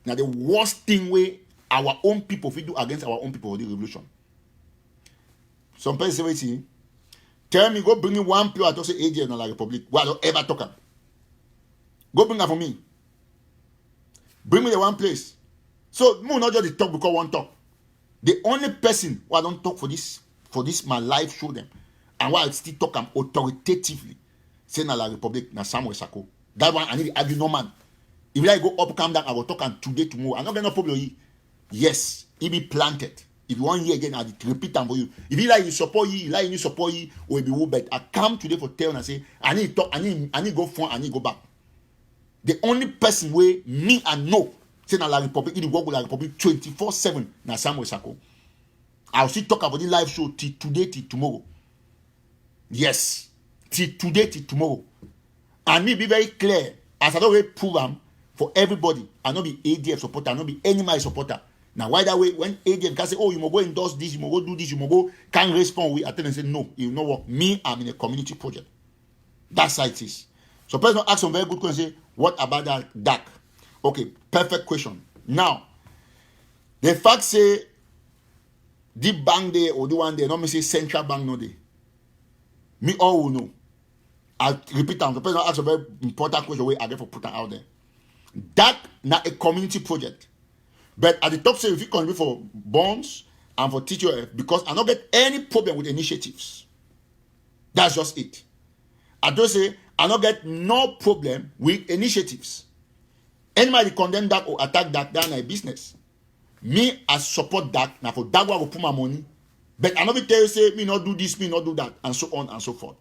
Now the worst thing where our own people we do against our own people for the revolution. Some person say, tell me, go bring me one player to say ADF in the Republic. Why don't ever talk him? Go bring her for me. Bring me the one place. So, no, not just the talk because one talk. The only person who I don't talk for this my life show them. And why I still talk them authoritatively. Say na la Republic, na Samuel Sako. That one, I need to argue no man. If I go up, come down, I will talk and today, tomorrow. I'm not going to problem. Yes, he be planted. If you want here again, I'll repeat them for you. If you like you support you support you, or it be who bet. I come today for tell and say, I need to talk, I need go front, I need go back. The only person where me and know, say na la Republic, it work with la Republic 24/7 na Samuel Sako. I'll still talk about the live show till today, till tomorrow. Yes, till today, till tomorrow. And me be very clear, as I don't really prove them for everybody. I not be ADF supporter, I not be any my supporter. Now, why that way, when ADF can say, oh, you must go endorse this, you must go do this, you must go, can't respond, we attend and say, no, you know what, me, I'm in a community project. That's how it is. So, person ask some very good question, say, what about that DAC? Okay, perfect question. Now, the fact say, the bank there or the one there, not me say central bank no day. Me all will know. I repeat them. The person ask a very important question where I get for put out there. That not a community project. But at the top say if you contribute for bonds and for teacher because I don't get any problem with initiatives. That's just it. I don't say I don't get no problem with initiatives. Anybody condemn that or attack that, that's my business. Me, I support that. Now for that one I will put my money. But I not be tell you say me not do this, me not do that, and so on and so forth.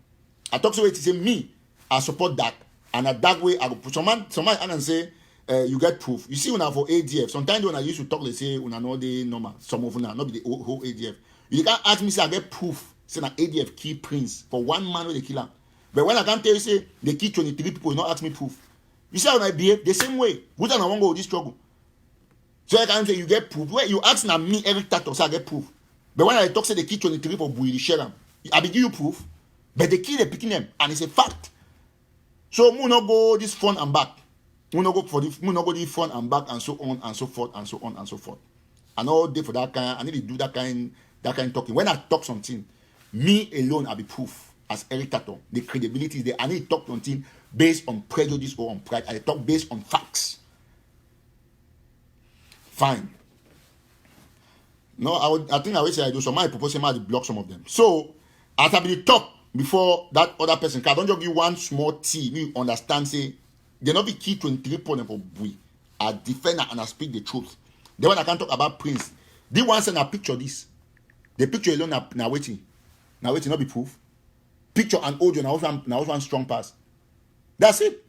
I talk to it to say me, I support that, and at that way I will put someone and say you get proof. You see when I for ADF, sometimes when I used to talk, they say when I know the normal, some of them not be the whole ADF. You can't ask me say I get proof. Say that ADF kill Prince for one man with the killer. But when I can't tell you say they kill 23 people, you not ask me proof. You see how I behave the same way. Who don't want to go with this struggle? So I can say you get proof. Where you ask me every Tataw, so I get proof. But when I talk say they kill 23 for Buyi, share them. I be give you proof. But they kill the picking them, and it's a fact. So we not go this front and back. We not go for the we not go this front and back and so on and so forth and so on and so forth. And all day for that kind. I need to do that kind talking. When I talk something, me alone I be proof as Eric Tataw. The credibility is there. I need to talk something based on prejudice or on pride. I talk based on facts. Fine. No, I think I will say I do. So I propose him to block some of them. So as I be talk before that other person, I don't just give one small T. Me understand say they not be key 23 point for Buyi. I defend and I speak the truth. Then when I can talk about Prince, the one send a picture this. The picture alone now waiting. Now waiting not be proof. Picture and audio now one strong pass. That's it.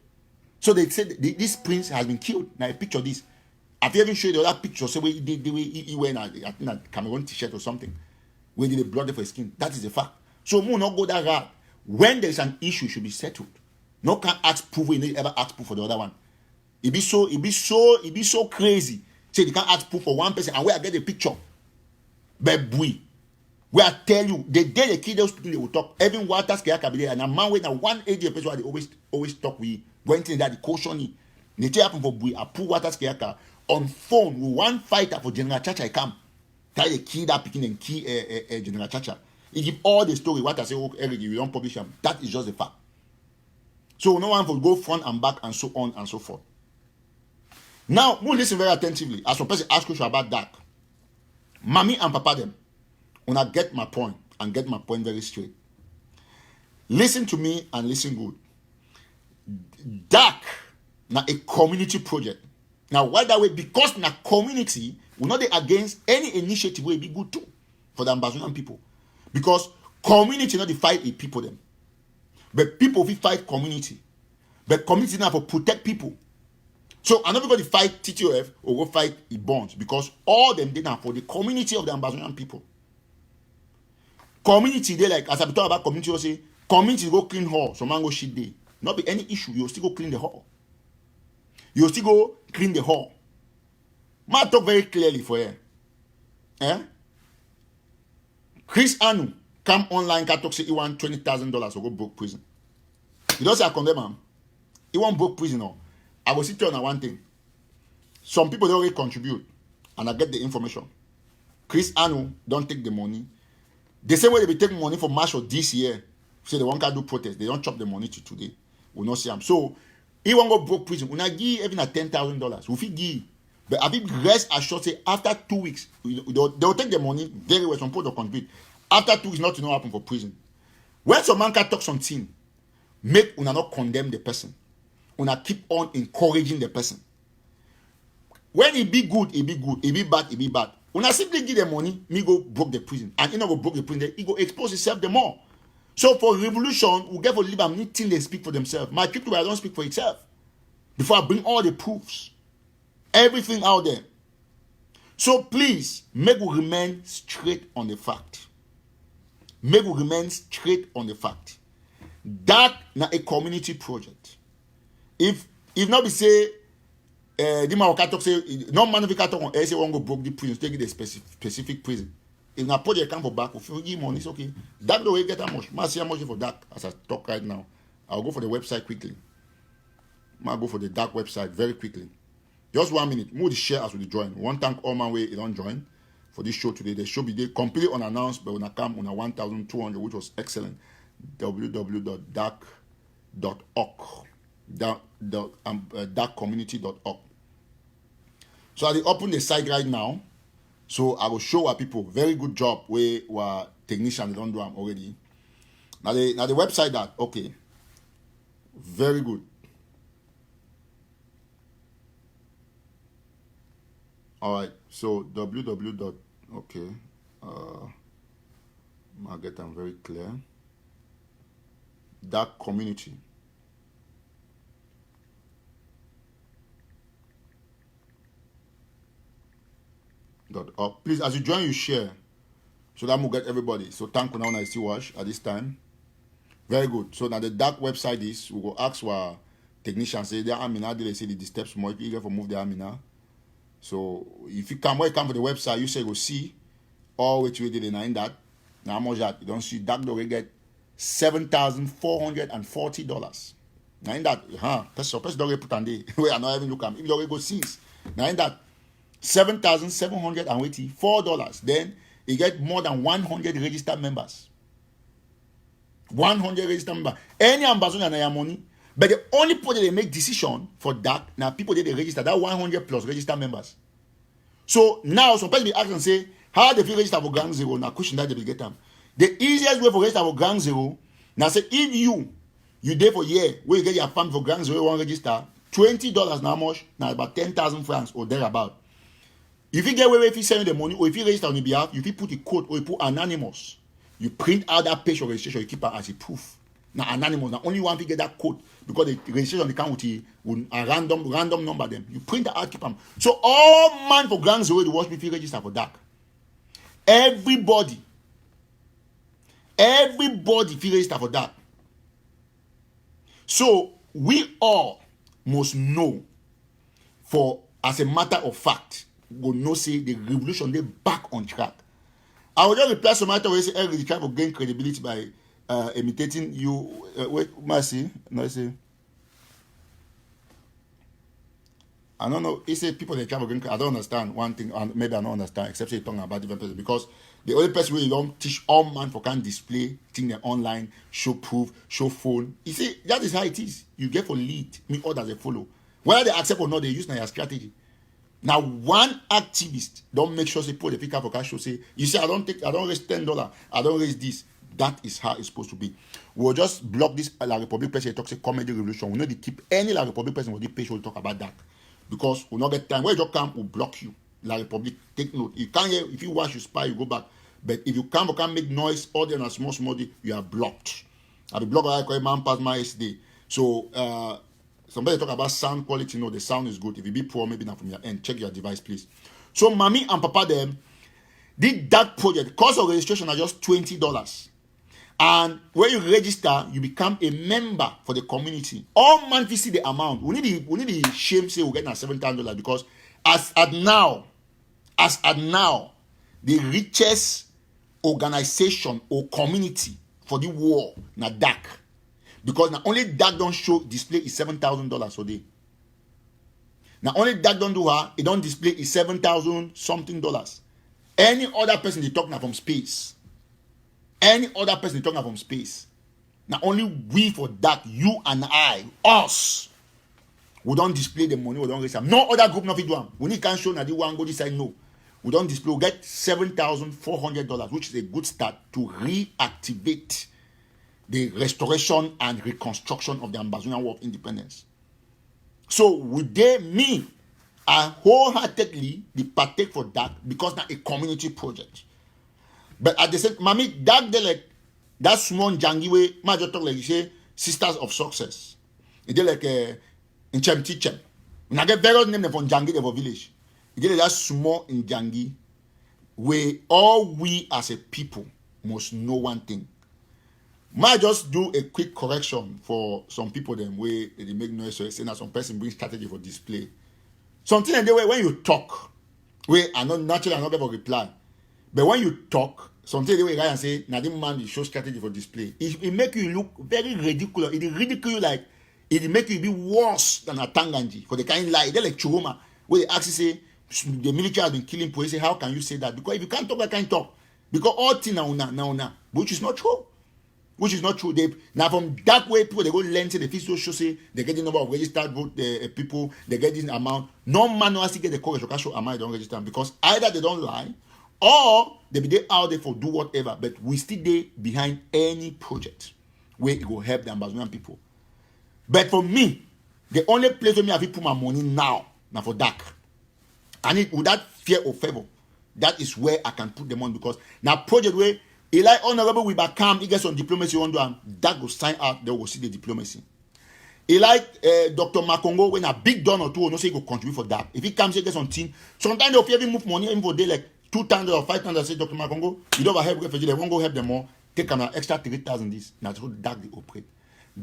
So they said this Prince has been killed. Now a picture this. Have you ever showed the other picture? Say where he wear I think a Cameroon t-shirt or something. Where did they blood for his skin? That is the fact. So we will not go that route. When there is an issue, it should be settled. No can ask proof when they ever ask proof for the other one. It be so crazy. Say they can't ask proof for one person and where I get the picture. But Buyi, where I tell you, the day they kill those people, they will talk. Even Waters can be there, and a man with a 180 person they always talk with. Going to that the caution. They happen for Buyi. I put Waters on phone with one fighter for General Chacha. I come. Try to kill that picking and kill General Chacha. He give all the story. What I say, oh, Eric, you don't publish them. That is just the fact. So no one will go front and back and so on and so forth. Now, we'll listen very attentively. As one person ask question about that. Mommy and Papa them. When I get my point and get my point very straight. Listen to me and listen good. Dark now a community project. Now why that way? Because na community will not be against any initiative will be good too for the Ambazonian people. Because community not the fight a people them. But people will fight community. But community now for protect people. So I'm not going to fight TTOF or go fight the bonds because all them did now for the community of the Ambazonian people. Community they like as I be talking about community, you say community go clean hall, so man go shit day. Not be any issue, you still go clean the hall. You still go clean the hall. Man talk very clearly for you. Chris Anu come online can talk say he want $20,000 to go broke prison. You don't say I condemn him. He want broke prison now. I will sit here on one thing. Some people they already contribute and I get the information. Chris Anu don't take the money. The same way they be taking money for March of this year. Say they want to do protest. They don't chop the money to today. We'll not see them. So he won't go broke prison. When I give even at $10,000, we fit give. But I think rest assured say after 2 weeks, they'll take the money very well. Some people don't contribute. After 2 weeks, nothing will happen for prison. When some man can talk something, make una not condemn the person. Una keep on encouraging the person. When it be good, it be good. It be bad, it be bad. Una simply give the money, me go broke the prison. And he not go broke the prison, he go expose himself the more. So for revolution, we get for live and need till they speak for themselves. My people, I don't speak for itself. Before I bring all the proofs. Everything out there. So please, make we remain straight on the fact. Make we remain straight on the fact. That na a community project. If not be say, the man talk say no man we talk on say one go broke the prison, take the specific prison. If na project come for back, if you give money, it's okay. That the way get how much. Man see how much for that as I talk right now. I'll go for the website quickly. Man go for the dark website very quickly. Just 1 minute. Move the share as we join. One thank all man way you don't join for this show today. The show be there completely unannounced, but when I come on a 1,200, which was excellent. www.dark.org, darkcommunity.org. So I open the site right now. So I will show our people very good job where technicians don't do them already. Now the website that okay, very good. All right, so www. Okay, I'll get them very clear. Dark community. Please, as you join, you share, so that will get everybody. So thank you now. I see watch at this time. Very good. So now the dark website is we will ask our technicians say the Amina they say the steps more eager for move the Amina. So if you come, when you come to the website, you say go see all which we did in that. Now how much that you don't see that they get $7,440. Now in that, person don't put on the we are not even look at if you don't go see. Now in that $7,784. Then you get more than 100 registered members. 100 registered members. Any Ambazonian have money. But the only people that they make decision for that, now people that they register, that 100 plus registered members. So now some people be asking and say, how they feel register for Gang Zero? Now question that they will get them. The easiest way for register for Gang Zero, now say if you there for a year, where you get your family for Gang Zero, one register, $20 now much, now about 10,000 francs or thereabout. If you get away if you send the money or if you register on your behalf, if you put a code or you put anonymous, you print out that page of registration, you keep it as a proof. Now anonymous, now only one people get that code because the registration on the account with a random number them. You print that out, keep them. So all man for Gang Zero to watch me if you register for that. Everybody if you register for that. So we all must know for as a matter of fact. Will not say the revolution they back on track. I will just reply some matter where say every try to gain credibility by imitating you. Wait, mercy. No, say I don't know. He said people they try to gain. I don't understand one thing, and maybe I don't understand except you're talking about different person because the only person who don't teach all man for can display thing they online, show proof, show phone. You see that is how it is. You get for lead, me others they follow. Whether they accept or not, they use your strategy. Now, one activist don't make sure they put the pick up for cash. Say, you say I don't raise $10, I don't raise this. That is how it's supposed to be. We'll just block this La Republic person talks a comedy revolution. We know they keep any La Republic person with the page will talk about that. Because we'll not get time. When you just come, we'll block you. La Republic, take note. You can't hear if you watch you spy, you go back. But if you come or can't make noise, audio and small, you are blocked. I'll be blocked like a man past my SD. So somebody talk about sound quality. No, the sound is good. If you be poor, maybe not from your end. Check your device, please. So, mommy and papa them did that project. Cost of registration are just $20. And when you register, you become a member for the community. All monthly see the amount. We need the shame say we get now $7,000 because as at now, the richest organization or community for the war na dark. Because now only that don't show display is $7,000 a day. Now only that don't do her, it don't display is $7,000 something dollars. Any other person they talk now from space. Any other person they talk now from space. Now only we for that, you and I, us, we don't display the money, we don't raise them. No other group not do them. We need can't show now the one go this side, no. We don't display, we get $7,400, which is a good start to reactivate the restoration and reconstruction of the Ambazonian War of Independence. So would they me I wholeheartedly partake for that because that's a community project. But at the same time, that small jangi way, major talk like you say, Sisters of Success. It did like in Chem Teachem. When I get various names from Jangi of a village, it did that small in Jangi where all we as a people must know one thing. Might just do a quick correction for some people them where they make noise so saying that some person brings strategy for display. Something in the way when you talk, where I not naturally I'm not able to reply. But when you talk, something the way guy and say, Nadim man will show strategy for display. It make you look very ridiculous. It ridicule you like it make you be worse than a Tanganji for the kind lie. They're like Churuma, where they actually say the military has been killing people. They say, how can you say that? Because if you can't talk, I can't talk. Because all things now, which is not true. which is not true. They now from that way people they go learn say the physical show say they get the number of registered vote people, they get this amount. No man no still get the courage to show amount they don't register because either they don't lie or they be there out there for do whatever. But we still there behind any project where it will help the Ambazonian people. But for me, the only place where me have to put my money now for dark. And it without fear or favor, that is where I can put the money because now project where Eli Honorable will become he gets on diplomacy on that will sign out, they will see the diplomacy. Eli Dr. Makongo when a big donor or two no say he go contribute for that. If he comes he gets on team, sometimes they'll even move money even for day like 2,000 or 5,000 say Dr. Makongo, you don't help refugee, they won't go help them more, take an extra 3,000 this. Now so that they operate.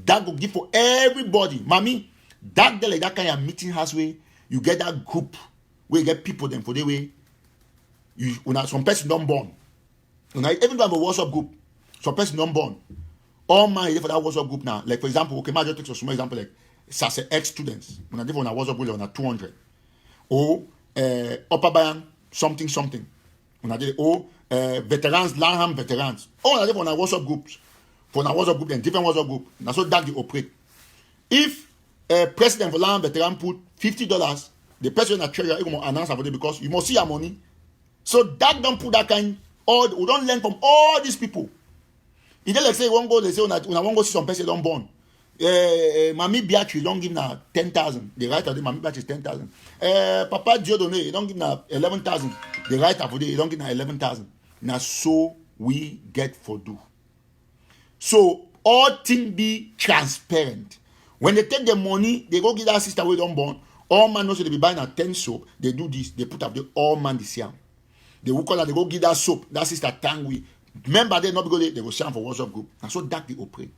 That will give for everybody. Mommy, that day like that kind of meeting house where you get that group where you get people them for the way you some person don't born. Even though I have a WhatsApp group, some person don't born. All man is for that WhatsApp group now. Like for example, okay, I just take a small example like Sase ex students. When I live on a WhatsApp group on a 200. Or Upper Bayan something. When I did veterans, Lanham veterans. All I live on a WhatsApp groups. For a WhatsApp group and different WhatsApp group. Now so that they operate. If president for Lanham veteran put $50, the president at treasurer will announce about it because you must see your money. So that don't put that kind. We don't learn from all these people. If they like say one go, they say when I won't go see some person don't born. Mami Biya don't give now 10,000. The right of the Mami Biya is 10,000. Papa Diodone don't give now 11,000. The right of the don't give now 11,000. Now so we get for do. So all things be transparent. When they take the money, they go give that sister we don't born. All man knows they be buying a 10 soap. They do this. They put up the all man this year. They will call that they go give that soap. That sister Tangui. Remember they not because they go share for WhatsApp group. And so that they operate.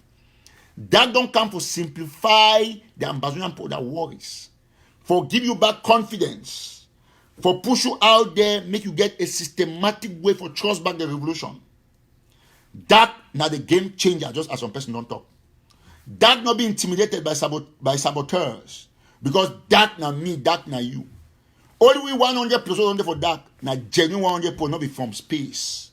That don't come for simplify the Ambazonian people that worries. For give you back confidence. For push you out there, make you get a systematic way for trust back the revolution. That now the game changer, just as some person don't talk. That not be intimidated by saboteurs. Because that na me, that na you. Only we 100 plus 100 for that. Now genuine 100 plus not be from space.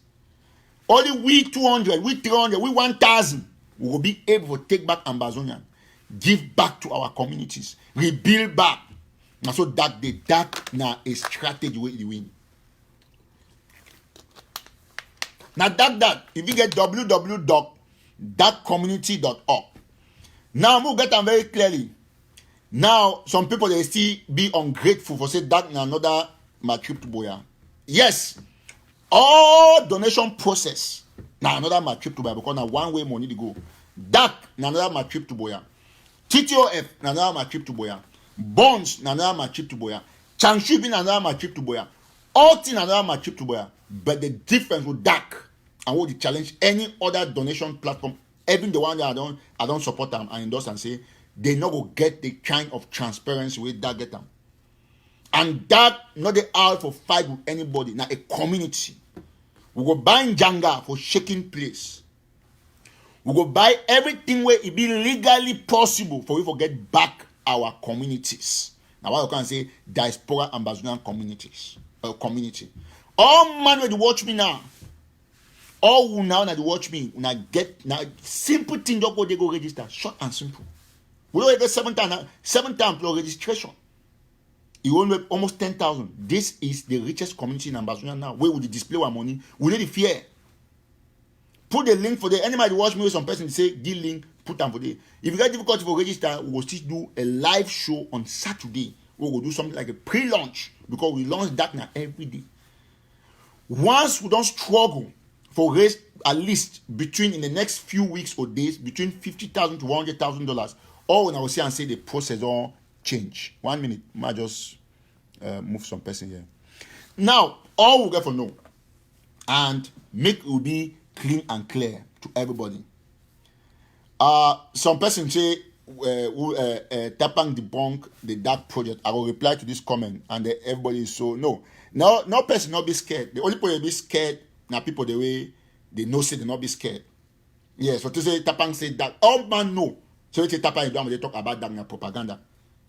Only we 200, we 300, we 1,000. We will be able to take back Ambazonian. Give back to our communities. Rebuild back. Now so that now a strategy way you win. Now that if you get www.thatcommunity.org. Now we'll get them very clearly. Now, some people they still be ungrateful for say that another my trip to Biya. Yes, all donation process now another my trip to Biya because now one way money to go. That another my trip to Biya. TTOF another my trip to Biya. Bonds another my trip to Biya. Changshu another my trip to Biya. All things another my trip to Biya. But the difference with that and what the challenge any other donation platform, even the one that I don't support them and endorse and say. They not go get the kind of transparency with that get them. And that not the out for fight with anybody. Now a community. We go buy Njanga for shaking place. We go buy everything where it be legally possible for we to get back our communities. Now what you can say diaspora Ambazonian communities. Community. All man when you watch me now. All who now that you watch me, when I get now simple thing don't go they go register. Short and simple. We don't get 7 times for registration. You only almost 10,000. This is the richest community in Ambazonia now. Where would you display our money? We need the fear. Put the link for the anybody watch me with some person say give link, put them for the. If you get difficulty for register, we will still do a live show on Saturday. We will do something like a pre-launch because we launch that now every day. Once we don't struggle for raise at least between in the next few weeks or days between $50,000 to $100,000. Or when I will say and say the process all change. 1 minute, I might just move some person here. Now, all we get for know and make it will be clean and clear to everybody. Some person say Tapang debunk the dark project. I will reply to this comment and everybody is so no person not be scared. The only people be scared now people the way they know say they not be scared. Yes, so to say Tapang say that all man know. So it's a Tataw when they talk about that propaganda.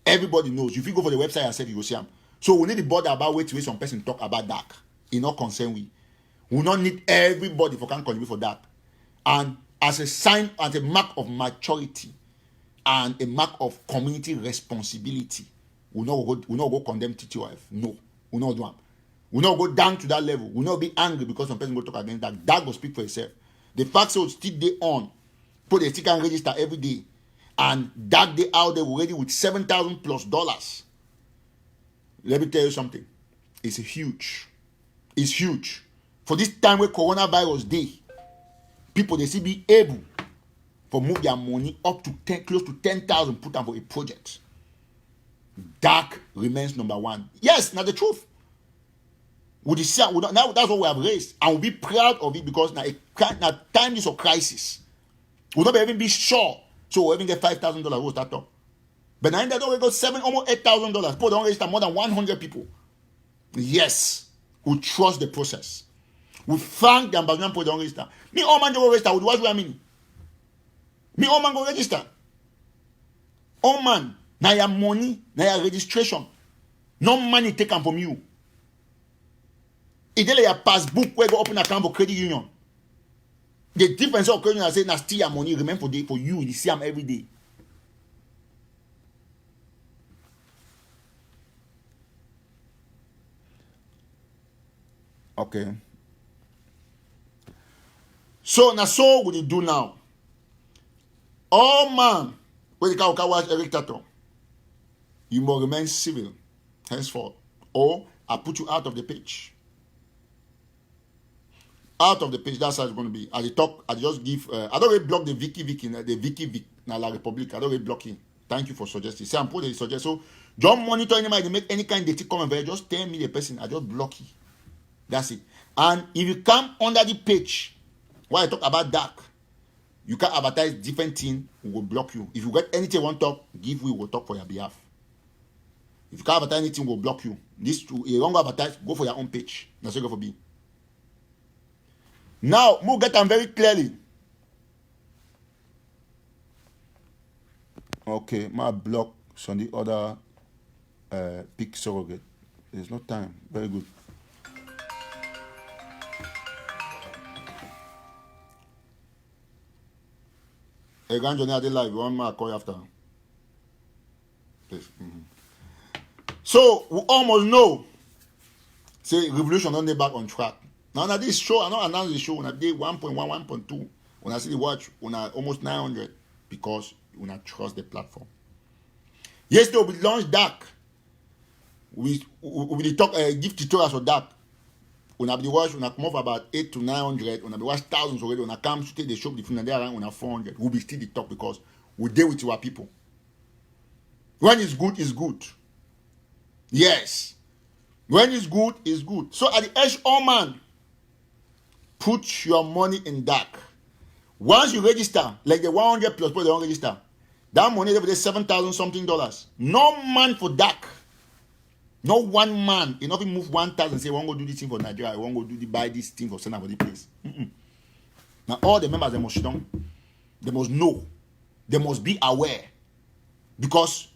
Everybody knows. If you go for the website I said you go see them. So we need to bother about wait till some person talk about that. It not concern we. We not need everybody for can contribute for that. And as a sign, as a mark of maturity and a mark of community responsibility. We not go condemn TTOF. No, we not do that. We not go down to that level. We not be angry because some person go talk against that. That go speak for itself. The fact so still day on, put a sticker and register every day, and that day out there already with $7,000+. Let me tell you something. It's huge. It's huge. For this time where coronavirus day, people they still be able to move their money up to close to 10,000, put them for a project. Dark remains number one. Yes, not the truth. Now that's what we have raised, and we'll be proud of it because now time is of crisis. We'll not even be sure, so we'll even get $5,000. We'll start up. But now that we got almost $8,000. People don't register more than 100 people. Yes, we trust the process. We thank the Ambazonian people don't register. Me all man go register. What do I mean? Me all man go register. All man, now your money, now your registration. No money taken from you. It's like your passbook where you go open an account for credit union. The difference of credit union I say now still your money remain for you. You see them every day. Okay. So now so what you do now? All man, when you can watch Eric Tataw, you must remain civil henceforth, or I put you out of the page. Out of the page, that's how it's going to be. As I talk, I just give. I don't really block the Vicky na La Republic. I don't really block him. Thank you for suggesting. See, I'm putting the suggest. So, don't monitor anybody. They make any kind of comment. But just tell me the person. I just block you. That's it. And if you come under the page, while I talk about dark, you can advertise different things. We will block you. If you get anything you want to talk, give. We will talk for your behalf. If you can't advertise anything, we'll block you. This you wrong advertise. Go for your own page. That's what you go for be. Now, we'll get them very clearly. Okay, my block on the other pick surrogate. There's no time. Very good. Hey, Ganjoni, I did live. One more call after. Please. So, we almost know. Say, revolution on the back on track. Now, this show, I don't announce the show. When I did 1.1, 1.2, when I see the watch, when I almost 900, because when I trust the platform. Yesterday, we launched dark. We talk, give tutorials for dark. When I be watch, when I come off about 8 to 900, when I be watch thousands already, when I come to take the show, the phone there around when I 400, we'll be still the talk because we deal with our people. When it's good, it's good. Yes. When it's good, it's good. So at the edge, all man, put your money in dark. Once you register, like the 100 plus people they don't register, that money over there $7,000 something. No man for dark. No one man. You not even move 1,000 and say, I want to go do this thing for Nigeria. I want to go buy this thing for somebody place. Now all the members, they must sit down. They must know. They must be aware. Because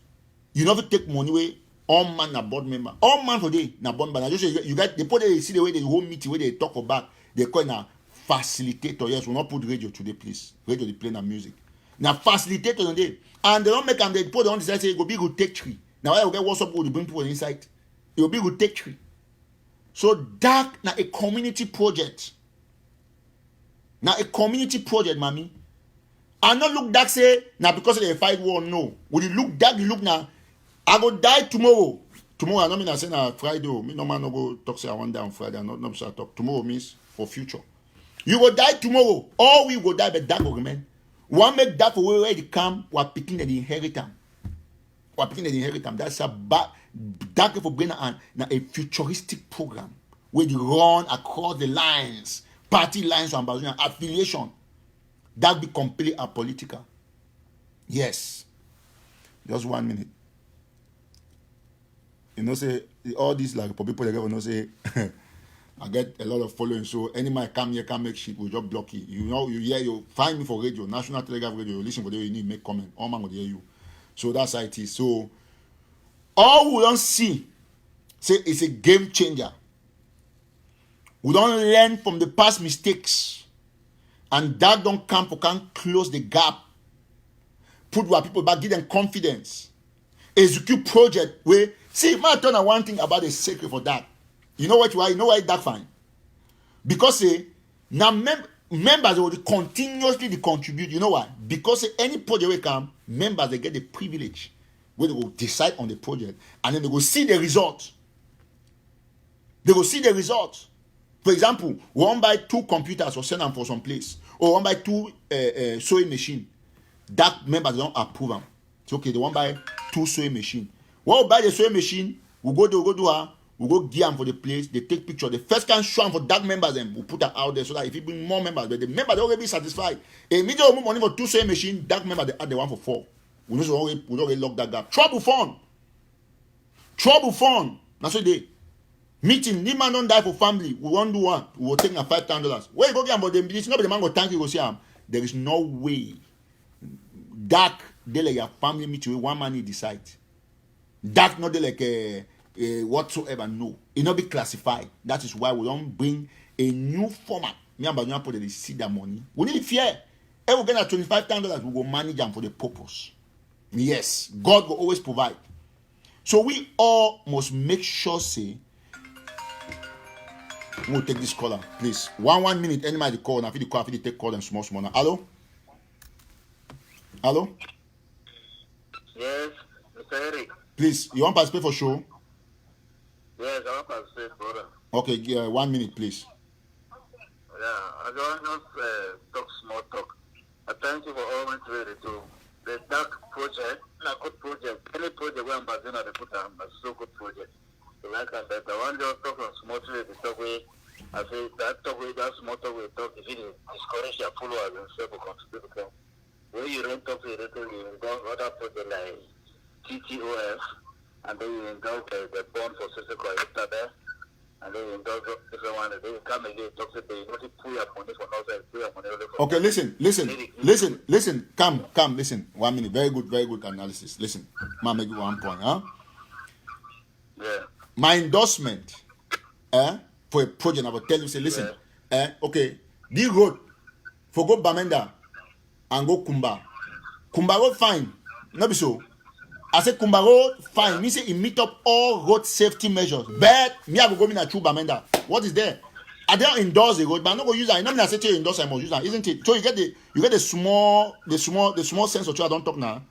you never take money away. All man na board member. All man for day na board member. Just you get they put they see the way they whole meeting where they talk about. They call na facilitator. Yes, we not put radio today, please. Radio they play na music. Now facilitator on day, and they don't make them. They put on the side say it go be good take tree. Now I will get WhatsApp go to bring people inside. It will be good take tree. So dark na a community project. Now a community project, mommy. And not look dark say now because they fight war. No, when you look dark, you look now. I go die tomorrow. Tomorrow, I don't mean I say na Friday. Me no man no go talk say I want die on Friday. I not say I talk. Tomorrow means for future. You go die tomorrow. All we go die, but that will remain. One make that for where they come. We're picking the inheritance. We're picking the inheritance. That's a bad. That for bringing an a futuristic program where they run across the lines, party lines, and affiliation. That be completely apolitical. Yes. Just 1 minute. You know, say all these like for people that you know say I get a lot of following. So any man come here can make shit, we just block you. You know, you find me for radio, National Telegraph Radio, you listen for the you need make comment. All man will hear you. So that's how it is. So all we don't see say it's a game changer. We don't learn from the past mistakes. and that don't come for can close the gap, put our people back, give them confidence, execute project where see my turn on one thing about the secret for that. You know what? Why? You know why that fine? Because now members will continuously contribute. You know why? Because any project will come, members they get the privilege where they will decide on the project and then they will see the result. They will see the results. For example, we want buy 2 computers or send them for some place, or we want buy 2 sewing machine. That members don't approve them. It's okay. They want buy 2 sewing machine. We'll buy the sewing machine. We'll go give them for the place. They take picture. The first can show them for that members, then we'll put that out there so that if you bring more members, but the members they already be satisfied. Immediately move money for 2 sewing machine. That member they add the one for 4. We already lock that gap. Trouble fund. That's what they. Meeting, the man don't die for family. We won't do one. We will take $5,000. Where you go get about them? It's not the man go thank you. Go see him. There is no way that they like your family meeting one man he decide. That not they like whatsoever. No, it not be classified. That is why we don't bring a new format. Me and Ambazonians put they see that money. We need fear. If we get $25,000, we will manage them for the purpose. Yes, God will always provide. So we all must make sure say. We'll take this caller, please. 1 minute. Anybody call? Now, if you call, if you take call them small. Now, hello. Yes, Mr. Eric. Please, you want to participate for show? Yes, I want to participate, brother. Okay, 1 minute, please. Yeah, I just talk small talk. I thank you for always ready to the dark project, a good project. Any project where Ambazonians they put on a so good project. So like that, I want to talk on small talk. The talk way, I say that talk way, that small talk way talk. If you discourage your followers and stuff, contribute to them. When you don't talk to the you go other project like TTOF, and then you engage the bond for social after there, and then you engage different one. Then you come again talk to the you want to pull your money from outside, pull your money from. Okay, listen. Come, listen. 1 minute. Very good analysis. Listen, ma make you 1 point, huh? Yeah. My endorsement, for a project, I will tell you, say, listen, okay, this road, for go Bamenda and go Kumba. Kumba road fine, not be so. I say Kumba road fine, me say it meet up all road safety measures. But me I go in a true Bamenda. What is there? I don't endorse the road, but I'm not gonna use that. I know me I say to endorse, I must use that, isn't it? So you get the small sense of I don't talk now.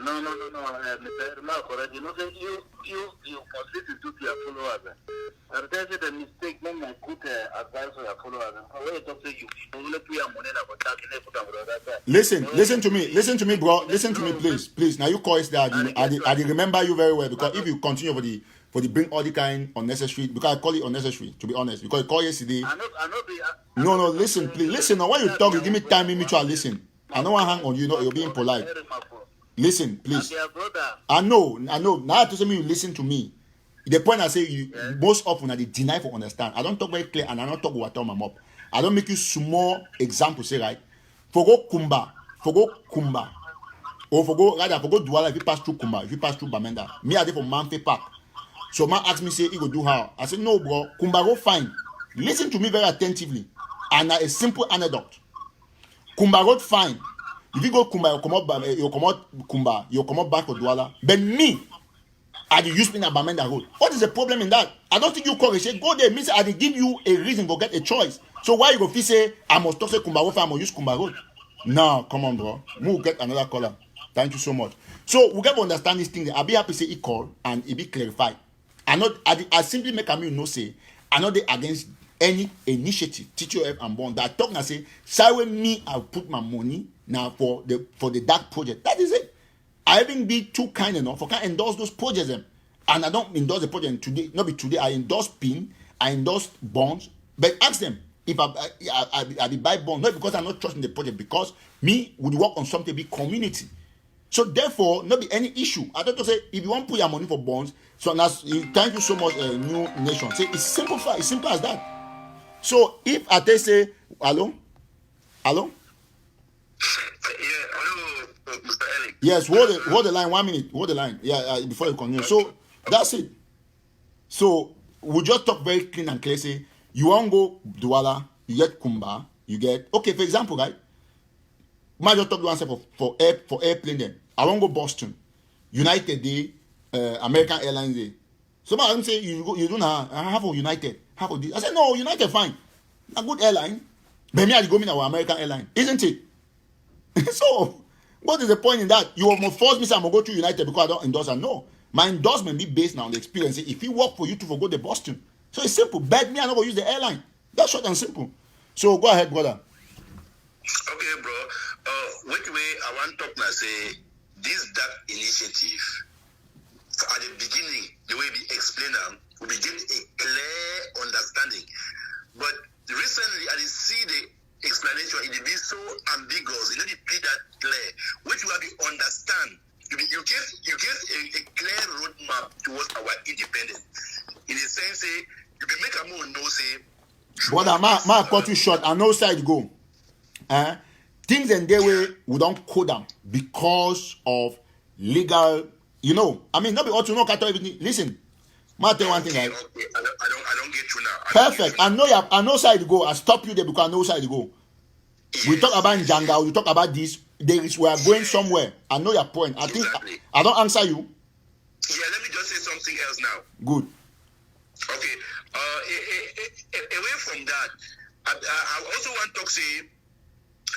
No, Mr. Mark, already. You know, you must listen to your followers. And that's the mistake, not my good advice for your followers. When you talk to you only put your money about that. Listen to me, bro. Listen to me, please. Now you call it that. I remember you very well because if you continue for the bring all the kind unnecessary, because I call it unnecessary, to be honest, because I call yesterday. No, listen, please. Listen, now when you talk, you give me time, me to listen. I don't want to hang on you, know, you're being polite. Listen, please. I know. Now I have to say you listen to me. The point I say most often they deny for understand. I don't talk very clear and I don't talk what I tell my mom. I don't make you small example, say right. For go Kumba. Or for go Douala if you pass through Kumba, if you pass through Bamenda. Me I did for Manfe Park. So man asked me, say he go do how? I said, no, bro, Kumba go fine. Listen to me very attentively. And a simple anecdote. Kumba road fine. If you go Kumba, you come out Kumba, you come out back to Douala. But me, I use me in a Bamenda road. What is the problem in that? I don't think you call it. Say, go there, means I give you a reason to get a choice. So why you go feel say, I must talk to Kumba road, I must use Kumba road? No, come on, bro. We'll get another caller. Thank you so much. So we get to understand this thing. I'll be happy to say it call and it be clarified. I simply make a me no say, I'm not against any initiative, TTOF and bond. That talk and say, sorry me, I'll put my money now for the dark project. That is it. I haven't been too kind enough for can endorse those projects and I don't endorse the project today. Not be today. I endorse PIN, I endorse bonds, but ask them if I buy bonds, not because I'm not trusting the project, because me would work on something big community. So therefore, not be any issue. I don't say if you want to put your money for bonds, so now thank you so much, New Nation. Say it's simple as that. So if I say hello. Mr. Eric. Yes, hold the line 1 minute. Hold the line. Yeah, before you continue. So that's it. So we just talk very clean and clear. Say you want to go Douala, you get Kumba, You get okay, for example, right? Might just talk one step for airplane then. I won't go Boston, United Day, American Airlines Day. Somebody say you don't have a United, have a this. I said no, United fine, a good airline. But me I go in our American airline, isn't it? So what is the point in that? You almost force me say I'm gonna go to United because I don't endorse her. No, my endorsement be based now on the experience. If it work for you to go to Boston, so it's simple. Bet me I'm not gonna use the airline. That's short and simple. So go ahead, brother. Okay, bro. Which way I want to talk now say this dark initiative at the beginning, the way we explain them, we begin a clear understanding. But recently, I did see the explanation. It be so ambiguous. It didn't be that clear. Which way we understand. You give a clear roadmap towards our independence. In the sense, say you be make a more no say. Brother, ma cut you short. I know side go. Things in their way we don't code them because of legal. You know, I mean, not be all to know everything. Listen, ma tell one thing. Right? Okay. I don't get you now. Perfect. I know side go. I stop you there because I know side go. Yes. We talk about Njanga. We talk about this. We are going somewhere. I know your point. I think Exactly. I don't answer you. Yeah, let me just say something else now. Good. Okay. Away from that, I also want to say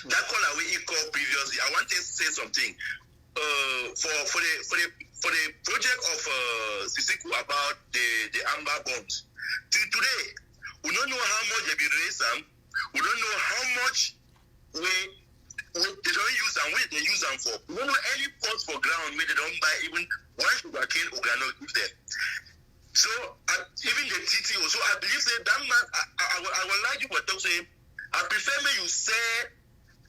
that caller we called previously. I want to say something. For the project of Sisiku about the Amber bombs. Till today, we don't know how much they be raised them. We don't know how much they don't use them. What they use them for? We don't know any pots for ground where they don't buy even one sugarcane or granite give them. So even the TTO. So I believe that man. I would like you to talk to him. I prefer me you say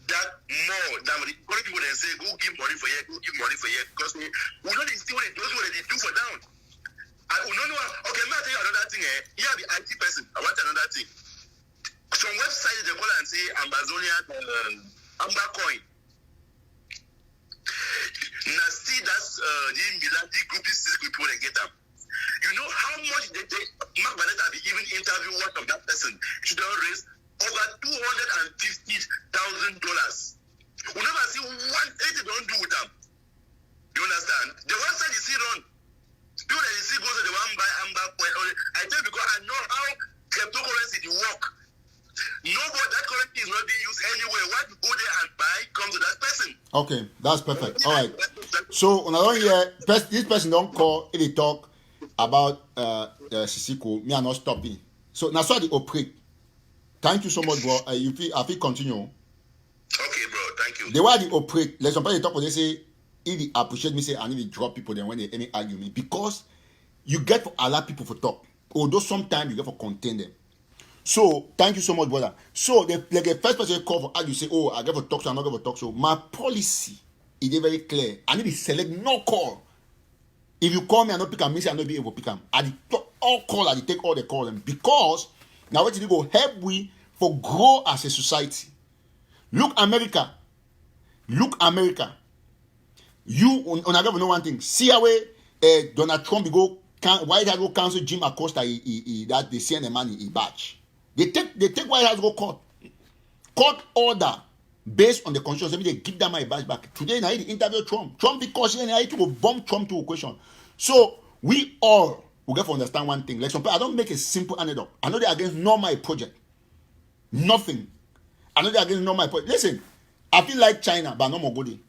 that more than when the people they say go give money for here, go give money for here, because we don't see what they do for down. I don't know. Okay, let me tell you another thing. Here the IT person. I want another thing. Some websites they call and say Ambazonians Amber coin. Now see that's the Miladi group. This people they get them. You know how much they Mark Barnett have even interviewed one of that person. She don't raise over $250,000. We never see one thing they don't do with them. You understand? The website you see run. People that you see go to the one buy Amber coin. I tell you because I know how cryptocurrency they work. Nobody that currency is not being used anywhere. What you go there and buy comes to that person. Okay, that's perfect. All right. So when I don't hear this person don't call if they talk about Sisiku, me are not stopping. So now so they operate. Thank you so much, bro. I feel continue. Okay, bro. Thank you. The way they operate, like somebody talk when they say if they appreciate me, say and if they drop people then when they any argue me because you get for allow people for talk. Although sometimes you get for contain them. So thank you so much, brother. So the first person call for argue say, oh, I get for talk, so I'm not going for talk. So my policy is very clear. I need to select no call. If you call me and not pick up, me say I not be able to pick up. I all call, I take all the call them because now what you go help we for grow as a society. Look America. You on I know one thing. See how Donald Trump go White House go cancel Jim Acosta that they send the money he batch. They take White House go court order based on the constitution. They give them my badge back. Today now he interview Trump because he to go bomb Trump to a question. So we all will get to understand one thing. Like some people, I don't make a simple anecdote. I know they're against normal project. Nothing. I know they're against normal project. Listen, I feel like China, but no more go there.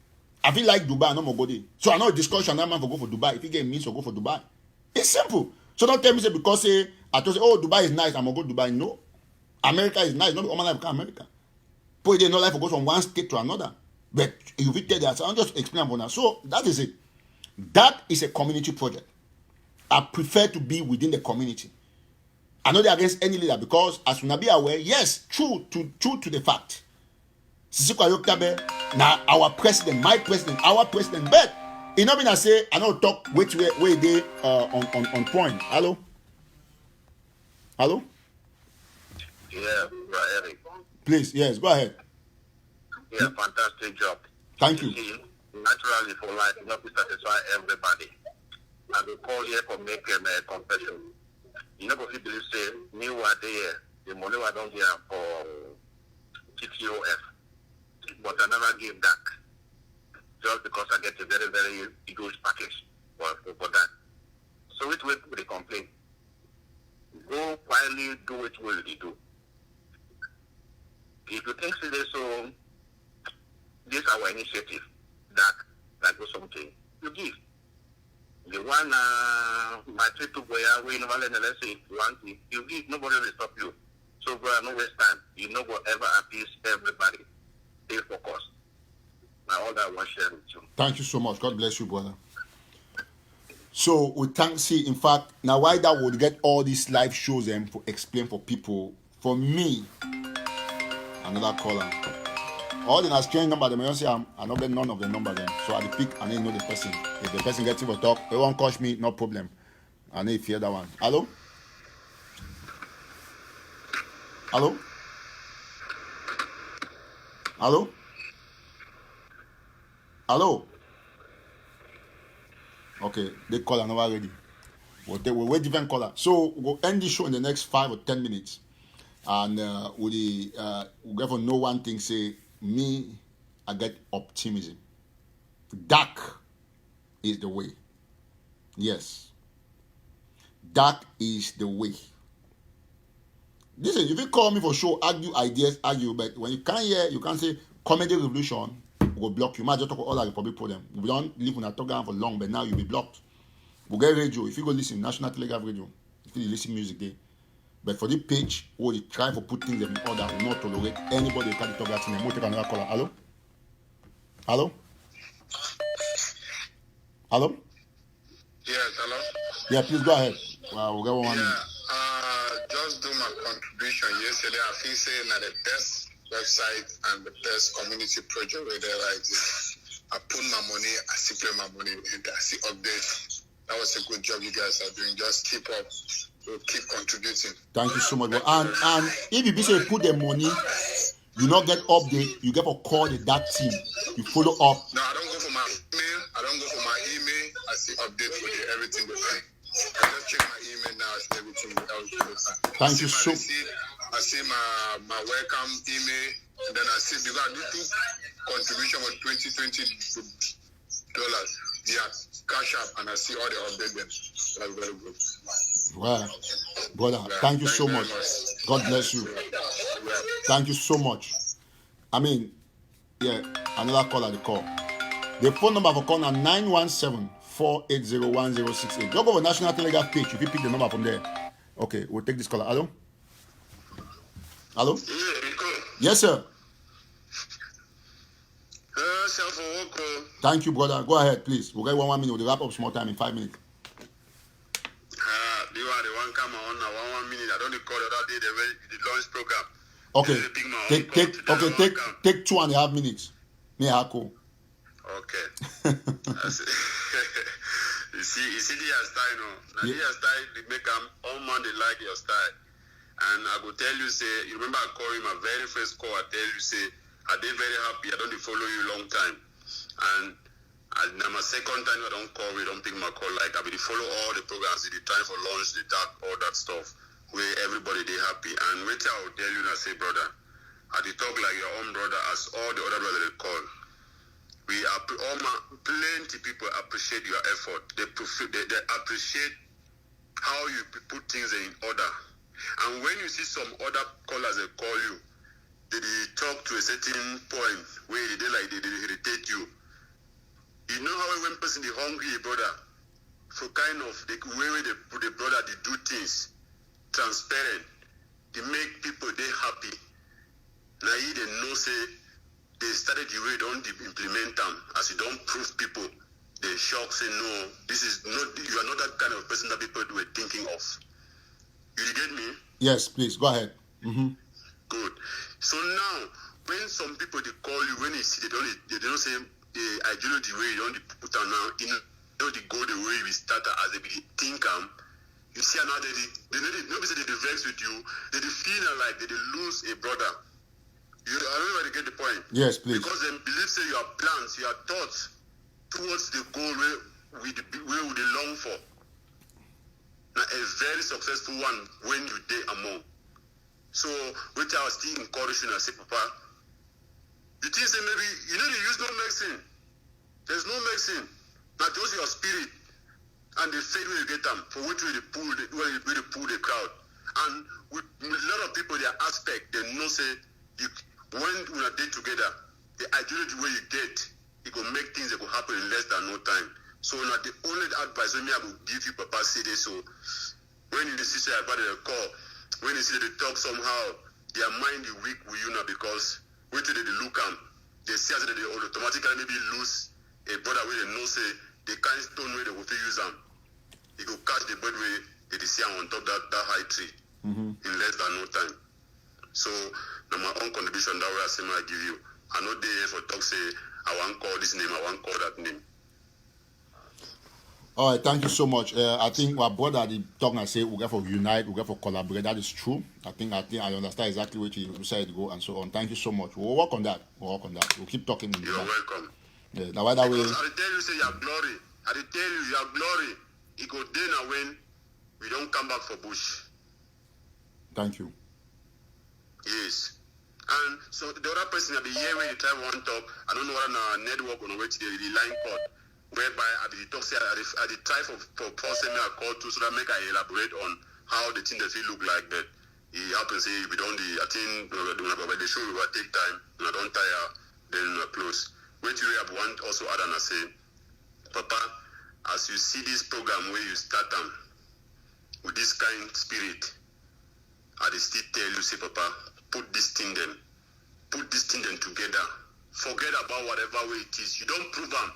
I feel like Dubai, no more go there. So I know a discussion that man for go for Dubai. If you get means to go for Dubai. It's simple. So don't tell me say because I told say, oh, Dubai is nice, I'm gonna go to Dubai. No. America is nice, not all my life become America. But they no life goes from one state to another. But you will tell that, so I'll just explain about that. So that is it. That is a community project. I prefer to be within the community. I know they're against any leader because as you be aware, yes, true to the fact. Sisiku Ayoktabe, now our president, my president, our president, but you know when I say I don't talk which way they on point. Hello? Yeah, right, Eric. Please, yes, go ahead. Yeah, fantastic job. Thank you. See, naturally for life, you not to satisfy everybody. And we call here for make a confession. You know, if you believe say, me what there, the money I don't get for give that just because I get a very, very huge package for that. So which way will they complain? Go quietly, do what will they do. If you think today, so this is our initiative that goes something, you give. The one my trip to Biya, we never let let's say if you want to, you give, nobody will stop you. So go no waste time. You know whatever appease everybody. Stay focused. Now all that I want to share with you. Thank you so much. God bless you, brother. So we thank see, in fact, now why that would get all these live shows and explain for people. For me, another caller. All the strange number, they may say I don't get none of the number then. So I pick and I know the person. If the person gets to talk, they won't coach me, no problem. And I fear that one. Hello? Hello? Hello? Hello? Okay, they call and not ready. We'll wait different caller. So we'll end the show in the next 5 or 10 minutes. And we'll get to know one thing, say, me, I get optimism. Dark is the way. Yes. Dark is the way. Listen, if you call me for show, argue ideas, but when you can't hear, you can't say comedy revolution, we'll block you. Might just talk about all the public problem. We don't live on a talk for long, but now you'll be blocked. We'll get radio. If you go listen, National Telegraph Radio, if you listen music there. But for the page, or they try to put things in order, will not tolerate anybody who can't talk that thing. We'll take another caller. Hello? Hello? Hello? Yes, hello? Yeah, please go ahead. We'll get 1 minute. Just do my contribution yesterday. I feel saying that the best website and the best community project where they like this. I put my money, I see play my money, and I see update. That was a good job you guys are doing. Just keep up. We'll keep contributing. Thank you so much. And if you be say put the money, you not get update, you get a call that team. You follow up. No, I don't go for my email. I see update for everything the time. I just check my email now. I see everything the time. Thank you so. I see my welcome email, and then I see because I do two contribution for $20 via Cash App, and I see all the updates. That's very good. Well, brother, thank you so much. God bless you. Thank you so much. I mean, yeah, another call at the call. The phone number for call now 917-480-1068. Go over National Telegraph page. If you pick the number from there. Okay, we'll take this caller. Hello? Hello? Yes, sir. Thank you, brother. Go ahead, please. We'll get 1 minute. We'll wrap up small time in 5 minutes. You are the one come on now 1 minute. I don't recall the other day the launch program. Okay. Take 2.5 minutes. Me hako. Okay. You see the style, no? Now the style they make all man they like your style. And I go tell you, say, you remember I call you my very first call, I tell you, say, I did very happy, I don't follow you long time. And now my second time I don't call, we don't pick my call, like I will follow all the programs, the time for launch, the dark, all that stuff, where everybody they happy. And wait till I will tell you and say, brother, I did talk like your own brother as all the other brothers they call. We are plenty people appreciate your effort. They appreciate how you put things in order. And when you see some other callers they call you, they talk to a certain point where they irritate you. You know how when person is hungry, brother, for kind of the way they put the brother they do things transparent, they make people they happy. Now they know say they started the way they don't implement them as you don't prove people. They shock say no, this is not you are not that kind of person that people were thinking of. You get me? Yes, please go ahead. Mm-hmm. Good. So now, when some people they call you, when they see they don't say I do know the way you don't put on now, you know they go the way we started as they think you see now nobody say they vex with you, they feel like they lose a brother. I don't know where they get the point. Yes, please. Because they believe say your plans, your thoughts towards the goal where we long for. Now, a very successful one when you day among. So, which I was still encouraging, I say, Papa, You think say maybe you know they use no medicine. There's no medicine. Not just your spirit and the faith will get them for which way they pull the crowd. And with a lot of people, their aspect, they know say when we are there together, the ideology where you get, it will make things that will happen in less than no time. So now the only advice I will give you, Papa, say this. So when you see say about the call, when you see they talk somehow, their mind is weak with you now because wait till they look them, they see that they automatically maybe lose a brother where they know say they can't stone where they will use them. You go catch the bird where they see on top that high tree in less than no time. So now my own contribution that way I say I give you. I know they for talk say I want call this name, I want call that name. All right, thank you so much. I think our brother the talking and say we got for unite, we got for collaborate. That is true. I think I understand exactly what you said go and so on. Thank you so much. We'll work on that. We'll keep talking. You're welcome. Yeah, that way. Because I tell you say your glory. I tell you your glory. It go then and when we don't come back for bush. Thank you. Yes. And so the other person at the year when you try one talk, I don't know what on a network on the way to the line code, whereby I be talk say I the try for pause me a call to so that make I elaborate on how the thing that we look like that. He happens say we don't I think the show will take time, and I don't tire, then close. Wait till we have one also add and I say, Papa, as you see this program where you start them with this kind spirit, I still tell you, say, Papa, put this thing then together. Forget about whatever way it is. You don't prove them.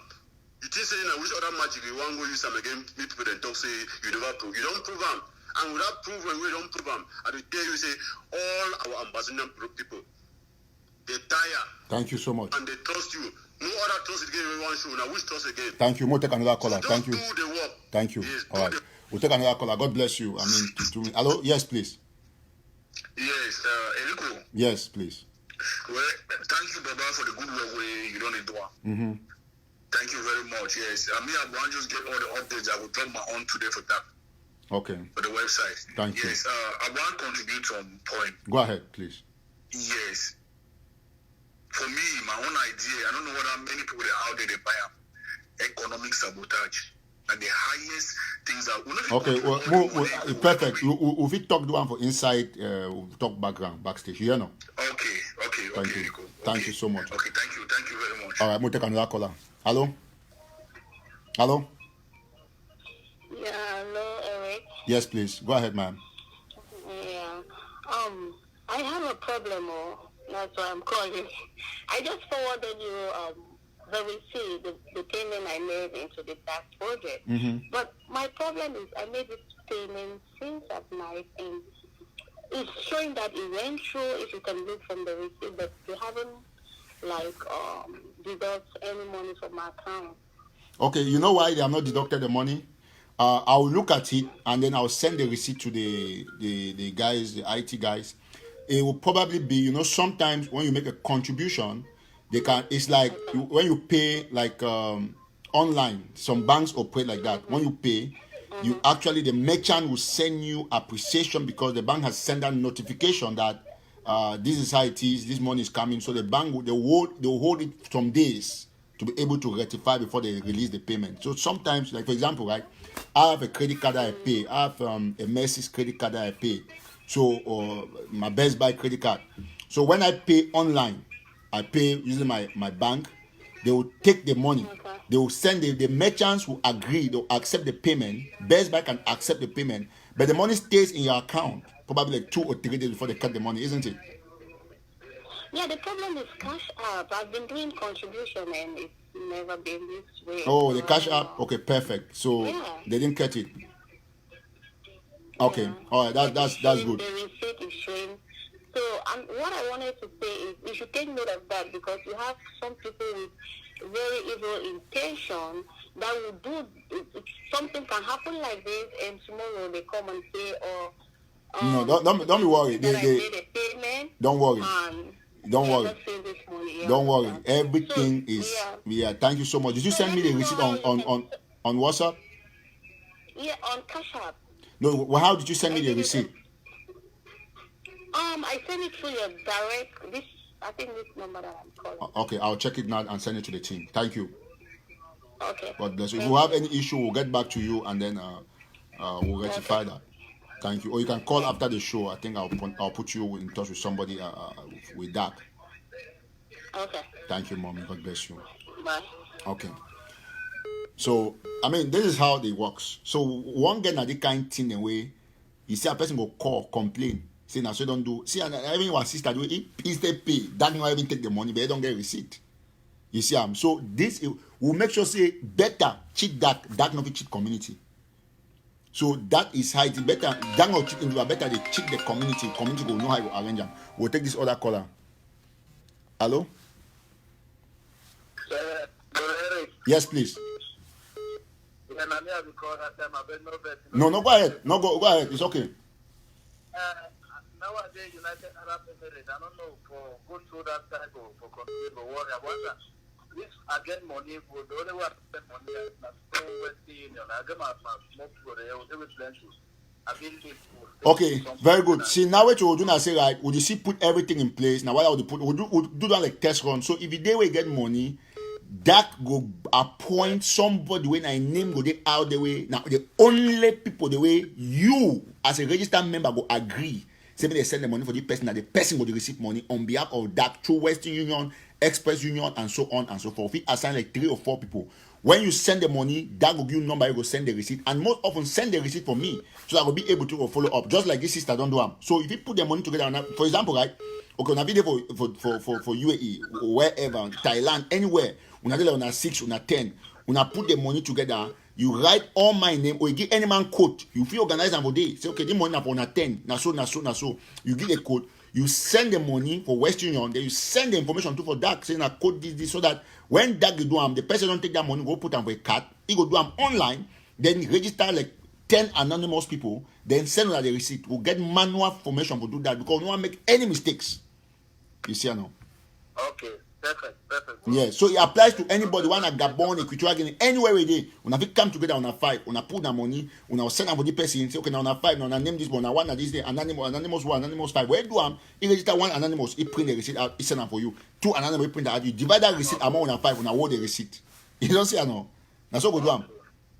You think saying I wish other magic you want to use them again, people then talk say you never prove. You don't prove them. And without proof when we don't prove them, I will tell you say all our Ambazonian people, they tire. Thank you so much. And they trust you. No other trust again we want show. Now which trust again? Thank you. We'll take another caller. So Thank you. do the work. Thank you. Yes, all right. We'll take another caller. God bless you. I mean, hello? Yes, please. Yes, Eriko. Yes, please. Well, thank you, Baba, for the good work you don't do. Mm-hmm. Thank you very much. Yes, I mean, I want to just get all the updates. I will drop my own today for that. Okay. For the website. Thank you. Yes, I want to contribute some point. Go ahead, please. Yes. For me, my own idea, I don't know whether many people out there they buy economic sabotage. And the highest things are okay, well, perfect. If we talk the one for inside, we'll talk backstage. You know? Okay. Thank you. Cool. Thank you so much. Okay, thank you very much. All right, we'll take another caller. Hello? Hello? Yeah, hello, Eric. Yes, please. Go ahead, ma'am. Yeah. I have a problem, that's why I'm calling. I just forwarded you the receipt, the payment I made into the tax project. Mm-hmm. But my problem is I made this payment since at night, and it's showing that it went through. If you can look from the receipt, but you haven't deduct any money from my account. Okay, you know why they have not deducted the money? I'll look at it and then I'll send the receipt to the guys, the IT guys. It will probably be, sometimes when you make a contribution, it's like when you pay like online, some banks operate like that. When you pay, you actually, the merchant will send you appreciation because the bank has sent out notification that this is how it is, this money is coming. So the bank, they'll hold it some days to be able to rectify before they release the payment. So sometimes, like for example, right, I have a credit card that I pay. I have a Macy's credit card that I pay. So, or my Best Buy credit card. So when I pay online, I pay using my bank. They will take the money. Okay. They will send the merchants who agree, they'll accept the payment. Best Buy can accept the payment, but the money stays in your account probably like 2 or 3 days before they cut the money, isn't it? Yeah, the problem is Cash App. I've been doing contribution and it's never been this way. Oh, the Cash App? Okay, perfect. So they didn't cut it. Okay, all right, that's good. The receipt is showing. So what I wanted to say is you should take note of that because you have some people with very evil intention that will do something can happen like this and tomorrow they come and say, no, don't be worried. They made a payment. Don't worry. Don't worry. Don't worry. Everything is. Yeah. Thank you so much. Did you send me the receipt on WhatsApp? Yeah, on Cash App. No. Well, how did you send me the receipt? I sent it through your direct. This I think this number that I'm calling. Okay, I'll check it now and send it to the team. Thank you. Okay. God bless you. If you have any issue, we'll get back to you and then we'll rectify that. Thank you. Or you can call after the show. I think I'll put you in touch with somebody with that. Okay. Thank you, Mommy. God bless you. Bye. Okay. So, I mean, this is how it works. So, one get that kind thing away, you see a person go call, complain, say, now, so don't do. See, and even your sister do it, they pay. That not even take the money, but they don't get receipt. You see, so this will make sure say better cheat that not cheat community. So that is how it's better. That not cheat into better they cheat the community. Community will know how to arrange them. We'll take this other caller. Hello? Yes, please. No, go ahead. No, go ahead. It's okay. Nowadays, United Arab Emirates, I don't know, for go through that type of for continue to worry. I wonder if I get money for the only way I spend money is not so Western Union. I get my smoke for the they will plan to. Okay, very good. See, now what you will do now, say, right, would you see put everything in place? Now, what I would put, we'll do that like test run. So, if the day we get money, that go appoint somebody when I name go they out the way. Now, the only people the way you, as a registered member, go agree. Say, they send the money for the person, that the person will receive money on behalf of that through Western Union, Express Union, and so on and so forth. We assign like 3 or 4 people. When you send the money, that will give you number, you go send the receipt, and most often send the receipt for me, so I will be able to follow up. Just like this sister don't do them. So if you put the money together, for example, right? Okay, on a video for UAE, wherever, Thailand, anywhere, on a 6, on a 10, when I put the money together, you write all my name, or you give any man code. You feel organized and for day. Say, okay, the money on a 10, na so. You give a code. You send the money for Western Union, then you send the information to for that, saying I code this, so that when that you do the person don't take that money, go put them for a card, he go do them online, then register like 10 anonymous people, then send out the receipt. We'll get manual formation to do that because we don't want to make any mistakes. You see or no? Okay, perfect. Yeah, so it applies to anybody, one at Gabon, Equatorial Guinea, anywhere we dey. When we come together on a 5, when I put the money, when I send for the person, say, okay, now on a 5, now I name this one, now 1 at this day, anonymous 1, anonymous 5. Where do he register 1 anonymous, he print the receipt out, he send them for you. 2 anonymous, he print out, you divide that receipt among 1 and 5, when I hold the receipt. You don't see or no? That's what we do.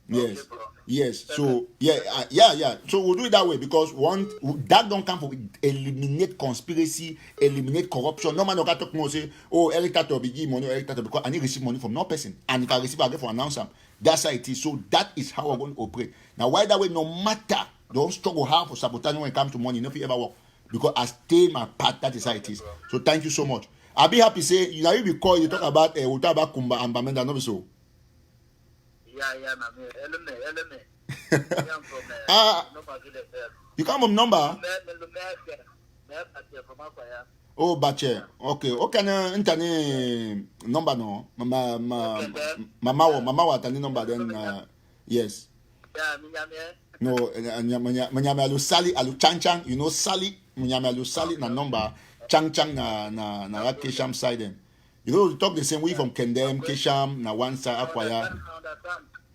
Yes. Yes. So yeah. So we'll do it that way because that don't come for eliminate conspiracy, eliminate corruption. No man no can talk more say, oh, Eric Tataw be give money, Eric Tataw because I need receive money from no person. And if I receive, I get for announce them. That's how it is. So that is how we're going to operate. Now why that way, no matter don't struggle hard for sabotage when it comes to money, nothing ever work. Because I stay my part, that is how it is. So thank you so much. I'll be happy say you know you be call you talk about we'll talk about Kumba and Bamenda, no be so. Yeah, You come from number? Oh, Bache. Okay. Okay, internet number no. Mama wa tani number then yes. No, manyame alu Sally alu Chang, you know Sally, manyame alu Sally na number Chang na Kesham side them. You know, we talk the same way from Kendem, Kesham, na one side Akwaya.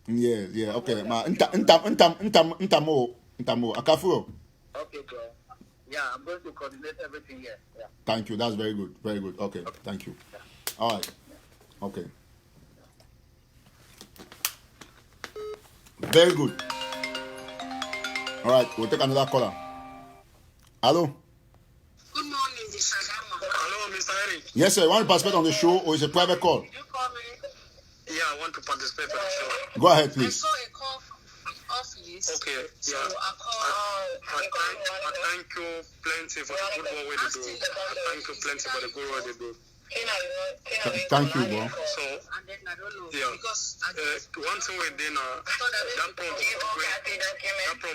Yeah, okay. Ma intamo akafuro. Okay, bro. Yeah, I'm going to coordinate everything here. Yeah. Thank you. That's very good. Very good. Okay. Thank you. All right. Okay. Very good. All right. We'll take another caller. Hello. Good morning, Mr. Dama. Hello, Mr. Eric. Yes, sir. You want to participate on the show or is it a private call? You call me? Yeah, I want to participate on the show. Go ahead, I please. saw a call from the office. Okay, So yeah. I called. I thank you plenty for the good work we do. I thank you plenty for the good work they do. Thank you, bro. So, And then I don't know. yeah. Because One thing we did now, that prompt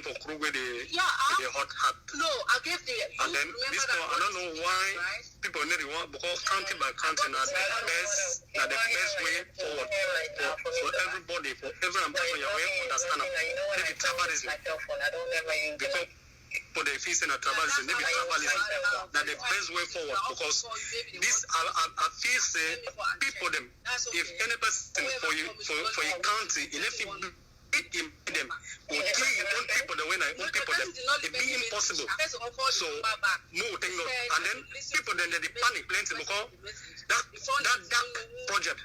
for Kugwe, the hot hat. no, I gave the. And then this one, I don't know why people need it because county by county now the best way forward for everybody, for every person you will understand maybe tribalism. Because for the fees and tribalism, maybe tribalism that the best way forward because this I feel say people them if any person for your county, if you it in them. Go kill your own people the way I own people them. It be impossible. So no thing no. And then people then they panic plenty because that project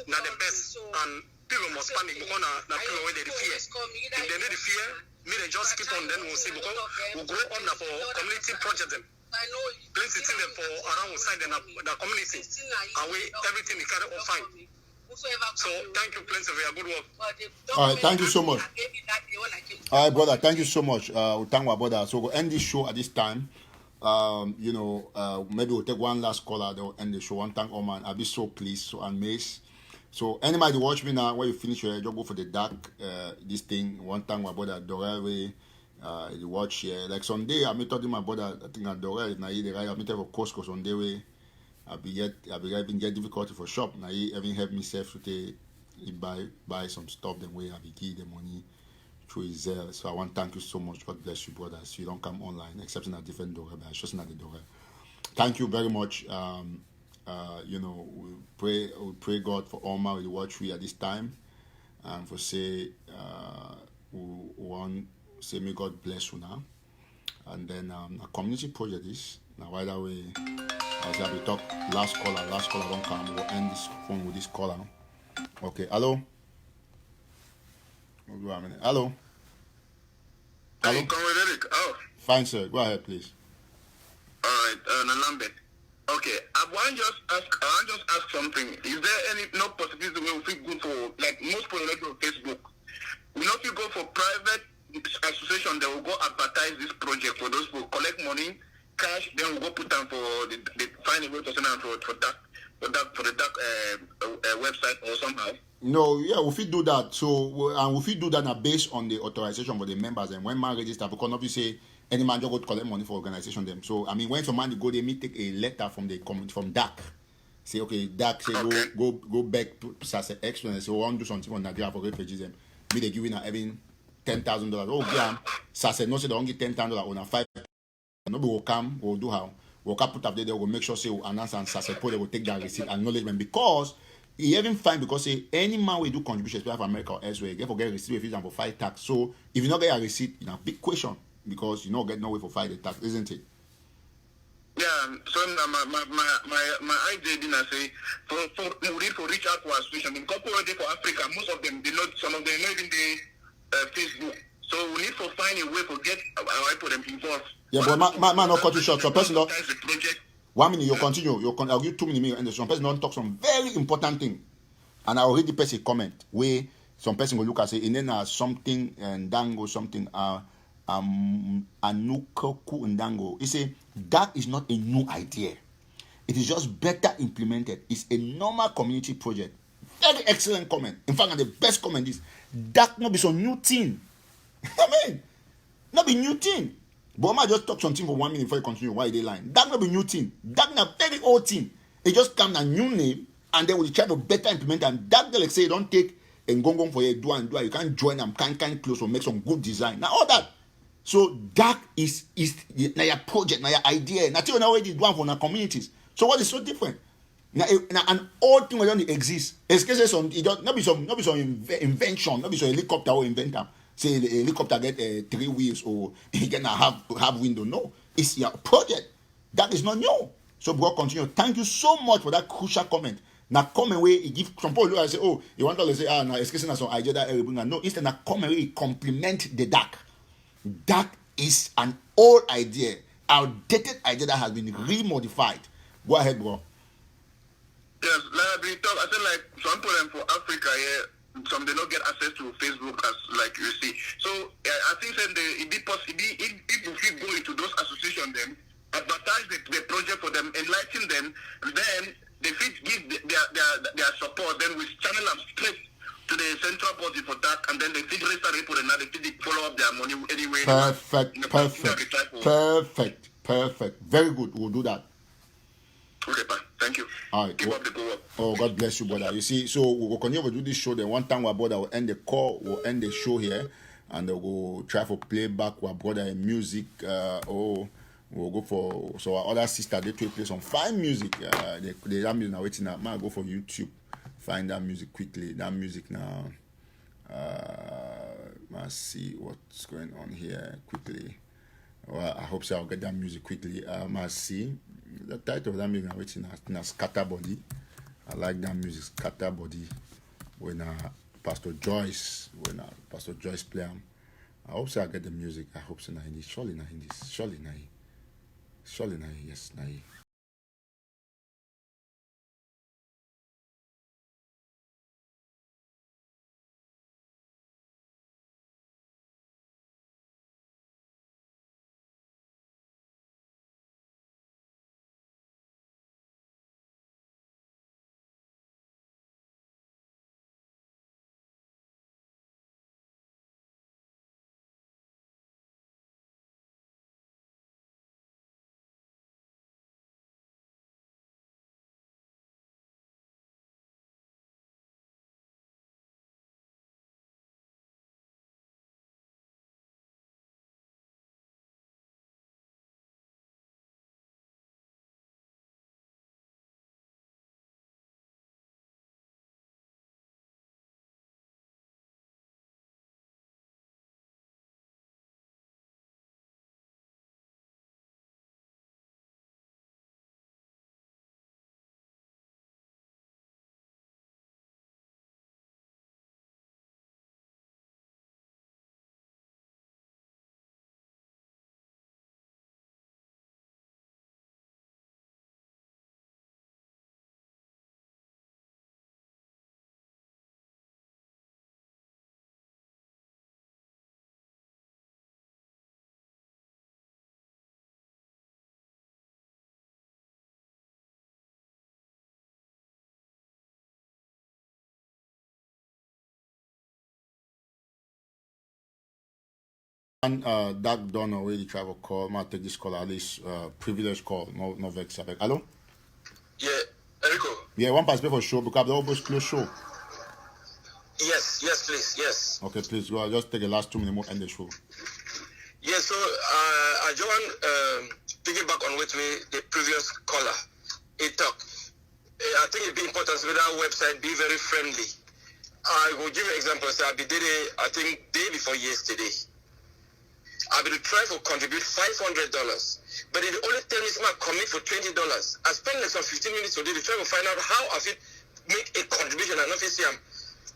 now the best and people must panic because now people when they fear. If they need the fear, me they just keep on then we'll see because we'll go on for community project them. Plenty thing them for around side the community. And we everything we carry all fine. So thank you plenty for your good work. All right, thank you so much. All right, brother, thank you so much. We thank our brother. So we'll end this show at this time. Maybe we'll take one last caller, then we'll end the show. One thank all man. I'll be so pleased, so amazed. So anybody watch me now, when you finish your just go for the dark this thing. One thank my brother Dorel, the watch here. Like Sunday, I met my brother, I think at Dorel, now he the right, I met for Costco Sunday way. I be get difficulty for shop. Now he even help myself to take buy some stuff then way I be give the money through his Zelle. So I want to thank you so much. God bless you, brothers. You don't come online except in a different door, but I just not the door. Thank you very much. We pray God for Alma will watch we at this time, and for say we want say may God bless you now, and then a community project is now right away. As I be talk, last caller don't come. We'll end this phone with this caller. Okay, hello. We'll do a minute. Hello. Hey, Comrade Eric. Oh. Fine, sir. Go ahead, please. All right, Nalambe. Okay, I want just ask something. Is there no possibility where we feel good for like most people like on Facebook? We not feel go for private association that will go advertise this project for those who collect money. Cash, then we'll go put them for the find a way to send them for the website or somehow. No, yeah, we fit do that. So, and we fit do that now based on the authorization for the members. And when man register, because obviously any man just go to collect money for organization them. So, I mean, when some man go, they may take a letter from the from DAC. Say, okay, DAC say okay. go back to say explain. Say, we want to do something on Nigeria for refugees. Them, me they give in having $10,000. Oh, yeah, say no, say they only $10,000 on a 5. Nobody will come, we'll do how. We'll put up there, they will make sure say we'll announce and support, they will take their receipt acknowledgement because he even fine because say any man will do contributions to America or elsewhere, you get receipt with for 5 tax. So if you not get a receipt, you know, big question because you not get no way for 5 the tax, isn't it? Yeah, so my idea didn't say for reach out to our association. In corporate for Africa, most of them some of them not even the Facebook. So we need to find a way to get our people them involved. Yeah, but man not cut you short. So person not 1 minute, you continue. I'll give 2 minutes and some person don't talk some very important thing. And I'll read the person comment where some person will look and say, and then something and dango something anukoku and dango. He say that is not a new idea. It is just better implemented. It's a normal community project. Very excellent comment. In fact, the best comment is that not be some new thing. I mean, not be new thing. But I might just talk something for 1 minute before you continue. Why they line? That not be new thing. That not very old thing. It just come a new name and then we try to better implement and that like say don't take and gong for you do and do. You can't join them, can't close or make some good design. Now all that. So that is now your project, now your idea. Now you know what is one for our communities. So what is so different? Now an old thing will only exist. Excuse some it don't not be some invention, not be some helicopter or inventor. Say the helicopter get 3 wheels or he can have window. No, it's your project. That is not new. So bro, continue. Thank you so much for that crucial comment. Now comment where he give some people I say, oh, you want to say now excuse me some idea that no, instead now comment where he complement the DAC. That is an old idea, outdated idea that has been remodified. Go ahead, bro. Yes, like I said, like some people for Africa here. Some they not get access to Facebook as like you see. So I think that if you go into those associations, then advertise the project for them, enlighten them, and then they fit give their support. Then we channel them straight to the central body for that, and then they fit register report and now they fit follow up their money anyway. Perfect. Very good. We'll do that. Okay, bye. Thank you. All right. Keep up the good work. Oh, God bless you, brother. You see, so we'll continue to do this show. Then one time our brother will end the call, we'll end the show here, and we'll try for playback our brother in music. We'll go for so our other sister they play some fine music. They that music now waiting up. Might go for YouTube, find that music quickly. That music now. Let's see what's going on here quickly. Well, I hope so. I'll get that music quickly. Let's see the title of that music. I'm waiting at Scatter Body. I like that music, Scatter Body. When Pastor Joyce play them. I hope so. I get the music. I hope so. Nah, in this. Surely not in this. Surely not. Surely not. Yes, nah. And that done already travel call. Might take this call at least privilege call. No vex. Hello? Yeah, Enrico. Yeah, one pass for show because the almost close show. Yes, please, yes. Okay, please go. Just take the last 2 minutes more end the show. Yeah, so I just want piggyback on with me the previous caller. He talked. I think it'd be important with our website be very friendly. I will give you examples. I'll be there, I think day before yesterday. I will try to contribute $500, but they only tell me to commit for $20. I spent like some 15 minutes today to try to find out how I fit make a contribution and not see them.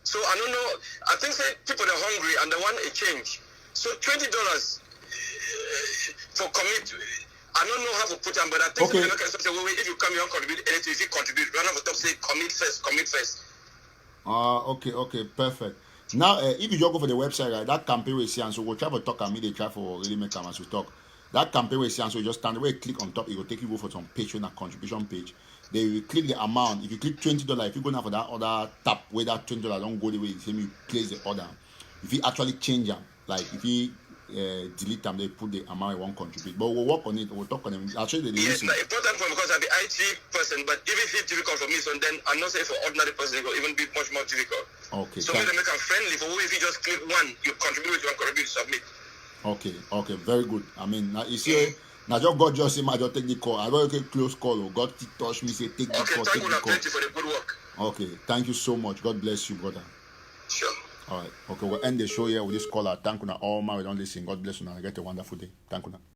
So I don't know. I think say people are hungry and they want a change. So $20 for commit. I don't know how to put them, but I think okay. If you come here and contribute anything, if you contribute, run off the top say commit first. Okay, perfect. Now, if you just go for the website, right, that campaign we see, and so we'll try to talk and me, they try for really make them as we talk. That campaign we see, and so you just stand where you click on top, it will take you go for some page, a contribution page. Then you click the amount. If you click $20, if you go now for that other tab where that $20 don't go the way you place the order. If you actually change them, like if you delete them, they put the amount you want to contribute. But we'll work on it, we'll talk on it. I'll show you the yes, it's important for me because I'm the IT person, but if it's difficult for me, so then I'm not saying for ordinary person, it will even be much more difficult. Okay. So make them friendly for who if you just click one, you contribute with one contribute, submit. Okay, very good. I mean, now you see, now God just say, just take the call. I don't take close call. God touch me, say take the call, take the call. Thank you for the good work. Okay, thank you so much. God bless you, brother. Sure. All right. Okay, we'll end the show here with this caller. Thank you all. My we don't listen. God bless you. Now get a wonderful day. Thank you.